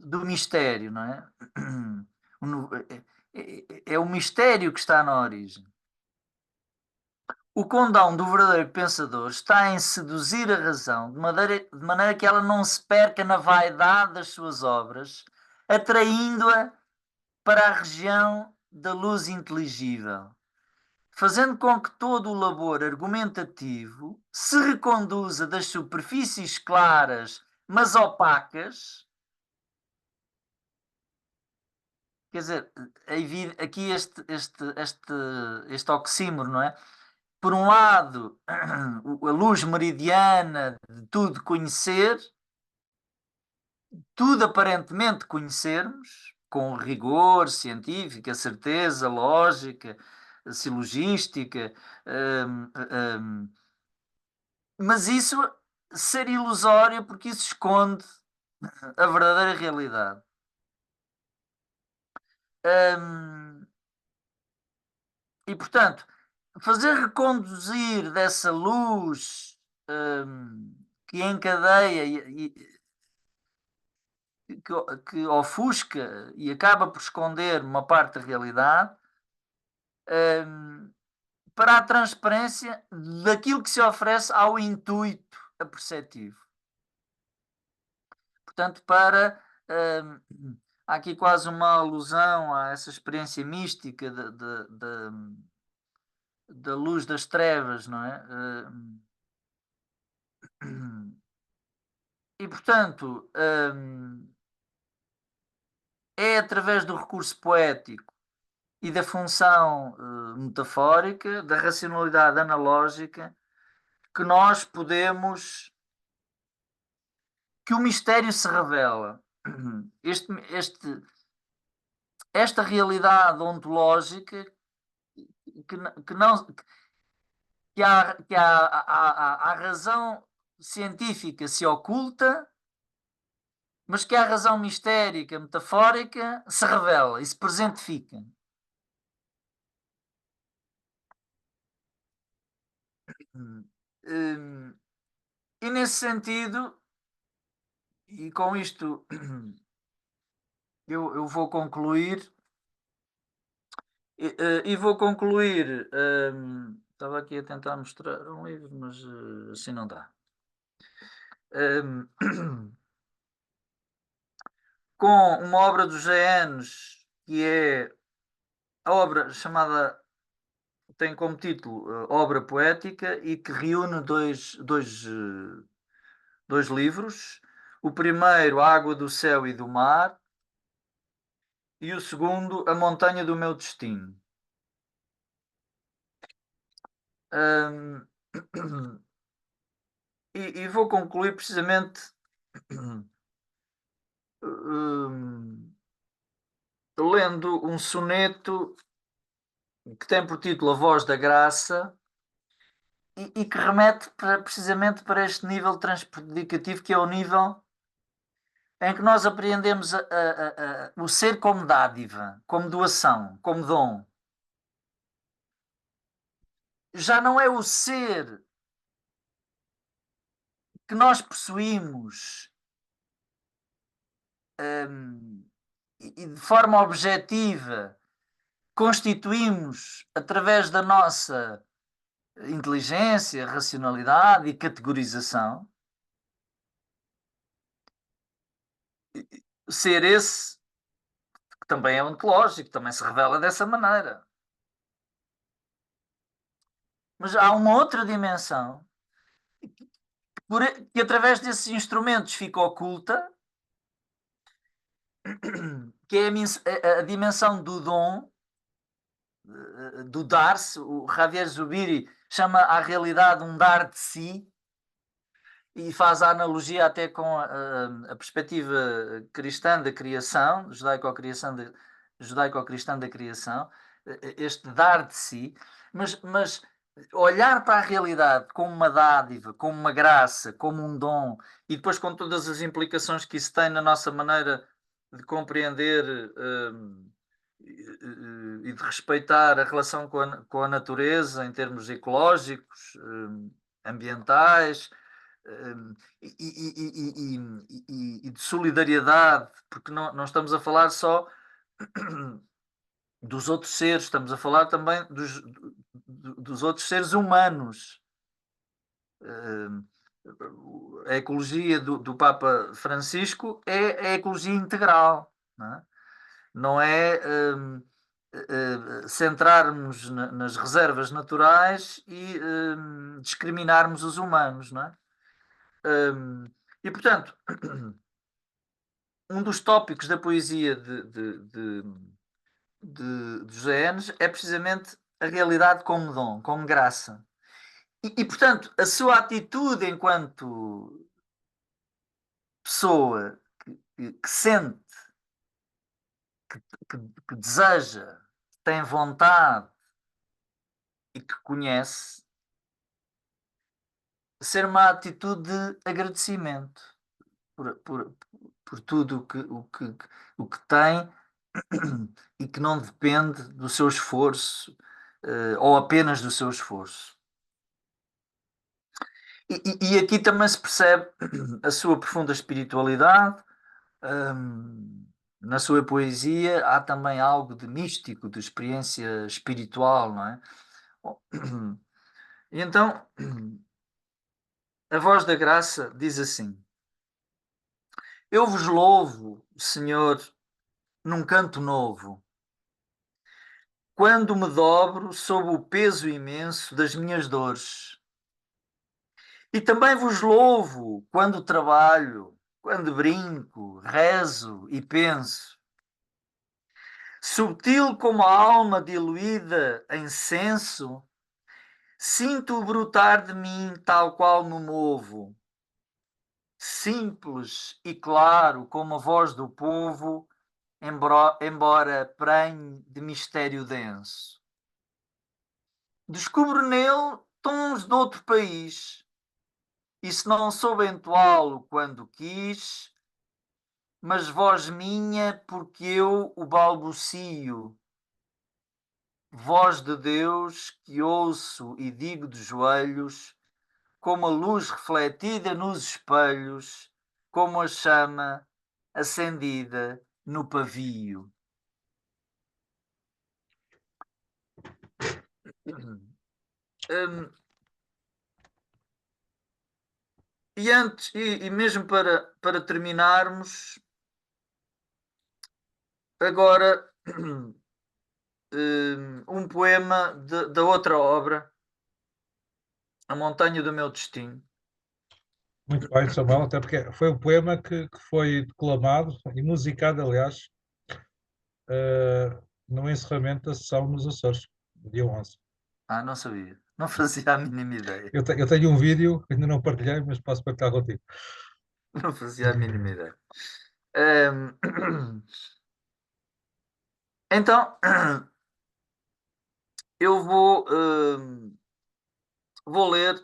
do mistério, não é? É o mistério que está na origem. O condão do verdadeiro pensador está em seduzir a razão, de maneira que ela não se perca na vaidade das suas obras, atraindo-a para a região da luz inteligível, fazendo com que todo o labor argumentativo se reconduza das superfícies claras, mas opacas. Quer dizer, aqui este oxímoro, não é? Por um lado, a luz meridiana de tudo conhecer, tudo aparentemente conhecermos, com rigor científico, a certeza, lógica, silogística, hum, hum, mas isso ser ilusório porque isso esconde a verdadeira realidade. Hum, e portanto, fazer reconduzir dessa luz que encadeia que ofusca e acaba por esconder uma parte da realidade, para a transparência daquilo que se oferece ao intuito aperceptivo. Portanto, há aqui quase uma alusão a essa experiência mística da luz das trevas, não é? E, portanto, é através do recurso poético e da função metafórica, da racionalidade analógica, que nós podemos, que o mistério se revela. Esta realidade ontológica que não a razão científica se oculta, mas que a razão mistérica, metafórica, se revela e se presentifica. E nesse sentido, e com isto eu vou concluir, e vou concluir. Estava aqui a tentar mostrar um livro, mas assim não dá. Com uma obra dos Jaeanes, que é a obra chamada, tem como título Obra Poética, e que reúne dois livros. O primeiro, A Água do Céu e do Mar, e o segundo, A Montanha do Meu Destino. E vou concluir precisamente lendo um soneto que tem por título A Voz da Graça e que remete precisamente para este nível transpredicativo, que é o nível em que nós apreendemos o ser como dádiva, como doação, como dom. Já não é o ser que nós possuímos e de forma objetiva constituímos através da nossa inteligência, racionalidade e categorização, ser esse que também é ontológico, também se revela dessa maneira. Mas há uma outra dimensão que através desses instrumentos fica oculta, que é a dimensão do dom, do dar-se. O Javier Zubiri chama a realidade um dar de si, e faz a analogia até com a perspectiva cristã da criação, judaico-cristã da criação, este dar de si, mas olhar para a realidade como uma dádiva, como uma graça, como um dom, e depois com todas as implicações que isso tem na nossa maneira de compreender e de respeitar a relação com a natureza em termos ecológicos, ambientais, e de solidariedade, porque não estamos a falar só dos outros seres, estamos a falar também dos outros seres humanos. A ecologia do Papa Francisco é a ecologia integral, não é? Não é centrarmos nas reservas naturais e discriminarmos os humanos, não é? E portanto, um dos tópicos da poesia de José Enes é precisamente a realidade como dom, como graça. Portanto, a sua atitude enquanto pessoa que sente, que deseja, que tem vontade e que conhece, ser uma atitude de agradecimento por tudo o que tem e que não depende do seu esforço ou apenas do seu esforço. E aqui também se percebe a sua profunda espiritualidade. Na sua poesia há também algo de místico, de experiência espiritual, não é? E então, a voz da graça diz assim: Eu vos louvo, Senhor, num canto novo, quando me dobro sob o peso imenso das minhas dores. E também vos louvo quando trabalho, quando brinco, rezo e penso. Subtil como a alma diluída em senso, sinto brotar de mim tal qual me movo. Simples e claro como a voz do povo, embora prenhe de mistério denso. Descubro nele tons de outro país, e se não soube entoá-lo quando quis, mas voz minha, porque eu o balbucio. Voz de Deus que ouço e digo de joelhos, como a luz refletida nos espelhos, como a chama acendida no pavio. Hum, e antes, e mesmo para terminarmos, agora um poema da outra obra, A Montanha do Meu Destino. Muito bem, Samuel, até porque foi um poema que foi declamado e musicado, aliás, no encerramento da sessão nos Açores, dia 11. Ah, não sabia. Não fazia a mínima ideia. Eu tenho um vídeo, ainda não partilhei, mas posso partilhar contigo. Não fazia a mínima ideia. Hum, Então, eu vou ler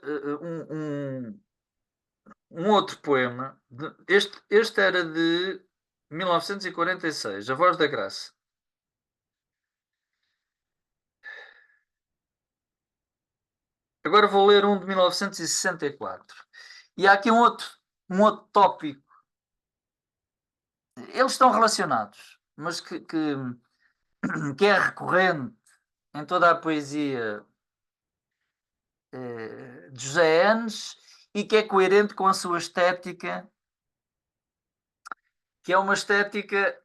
um outro poema. Este era de 1946, A Voz da Graça. Agora vou ler um de 1964. E há aqui um outro tópico. Eles estão relacionados, mas que é recorrente em toda a poesia de José Enes e que é coerente com a sua estética, que é uma estética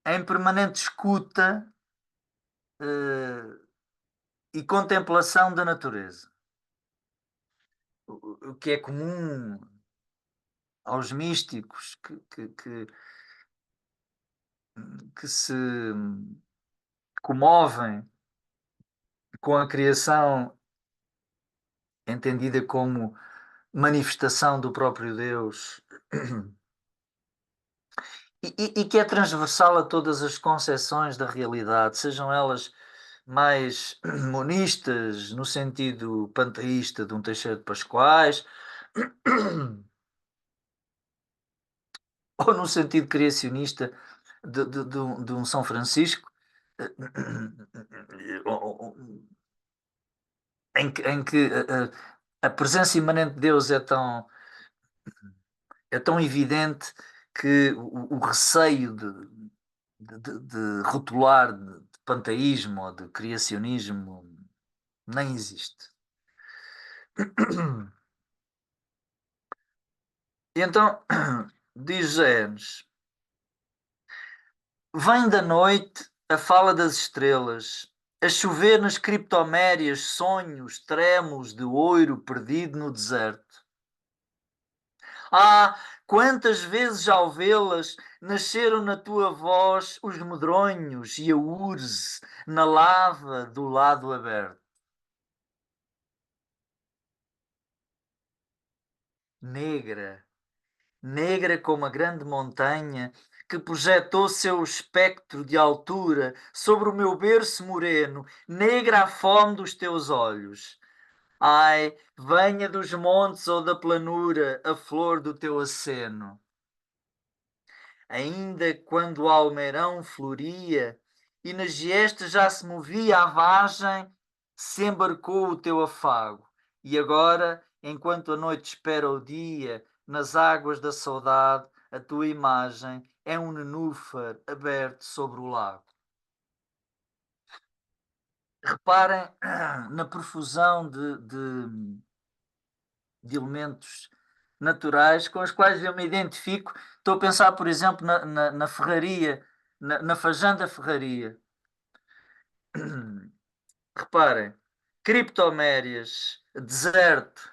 em permanente escuta e contemplação da natureza. O que é comum aos místicos que se comovem com a criação entendida como manifestação do próprio Deus e que é transversal a todas as concepções da realidade, sejam elas mais monistas, no sentido panteísta de um Teixeira de Pascoais, ou no sentido criacionista de um São Francisco, em que a presença imanente de Deus é tão evidente que o receio de rotular de panteísmo ou de criacionismo nem existe. E então, diz James, vem da noite a fala das estrelas, a chover nas criptomérias sonhos trêmulos de ouro perdido no deserto. Ah, quantas vezes ao vê-las nasceram na tua voz os medronhos e a urze na lava do lado aberto. Negra, negra como a grande montanha que projetou seu espectro de altura sobre o meu berço moreno, negra a fome dos teus olhos. Ai, venha dos montes ou da planura a flor do teu aceno. Ainda quando o almeirão floria e nas gestas já se movia a vagem, se embarcou o teu afago. E agora, enquanto a noite espera o dia, nas águas da saudade, a tua imagem é um nenúfar aberto sobre o lago. Reparem na profusão de elementos naturais com os quais eu me identifico. Estou a pensar, por exemplo, na ferraria, na Fajanda Ferraria. Reparem, criptomérias, deserto.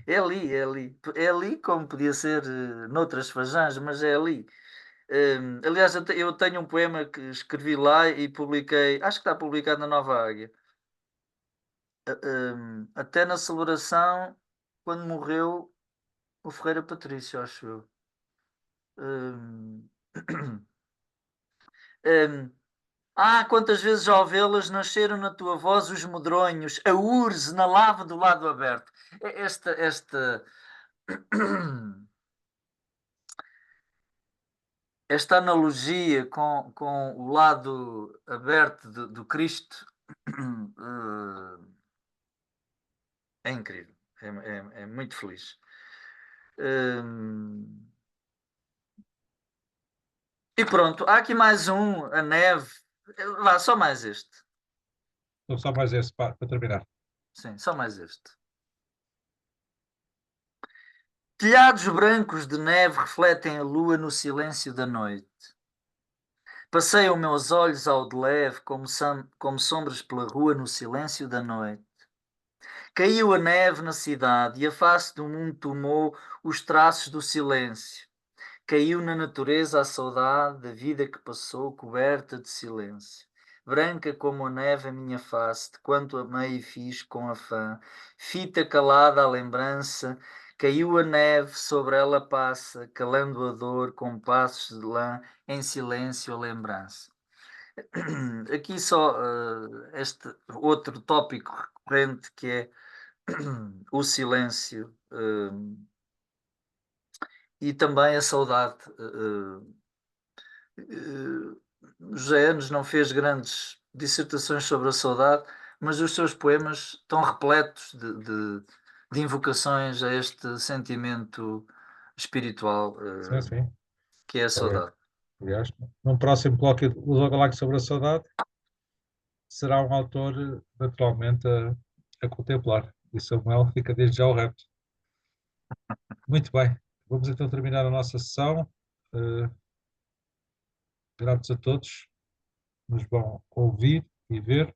É ali, é ali. É ali como podia ser noutras fajãs, mas é ali. Aliás, eu tenho um poema que escrevi lá e publiquei, acho que está publicado na Nova Águia. Até na celebração, quando morreu o Ferreira Patrício, acho eu. Hum, quantas vezes ao vê-las nasceram na tua voz os medronhos, a urze na lava do lado aberto. Esta esta analogia com o lado aberto do Cristo é incrível, é muito feliz. Hum, e pronto, há aqui mais um, a neve. Vá, só mais este. Então, só mais esse para terminar. Sim, só mais este. Telhados brancos de neve refletem a lua no silêncio da noite. Passeiam meus olhos ao de leve como sombras pela rua no silêncio da noite. Caiu a neve na cidade e a face do mundo tomou os traços do silêncio. Caiu na natureza a saudade da vida que passou coberta de silêncio. Branca como a neve a minha face, de quanto amei e fiz com afã. Fita calada a lembrança, caiu a neve, sobre ela passa, calando a dor com passos de lã, em silêncio a lembrança. Aqui só este outro tópico recorrente que é o silêncio e também a saudade. José Anos não fez grandes dissertações sobre a saudade, mas os seus poemas estão repletos de invocações a este sentimento espiritual Sim, sim. que é a saudade. Aliás, num próximo bloco do Galáctico sobre a saudade, será um autor naturalmente a contemplar. E Samuel fica desde já o repto. Muito bem, vamos então terminar a nossa sessão. Gratos a todos, nos vão ouvir e ver.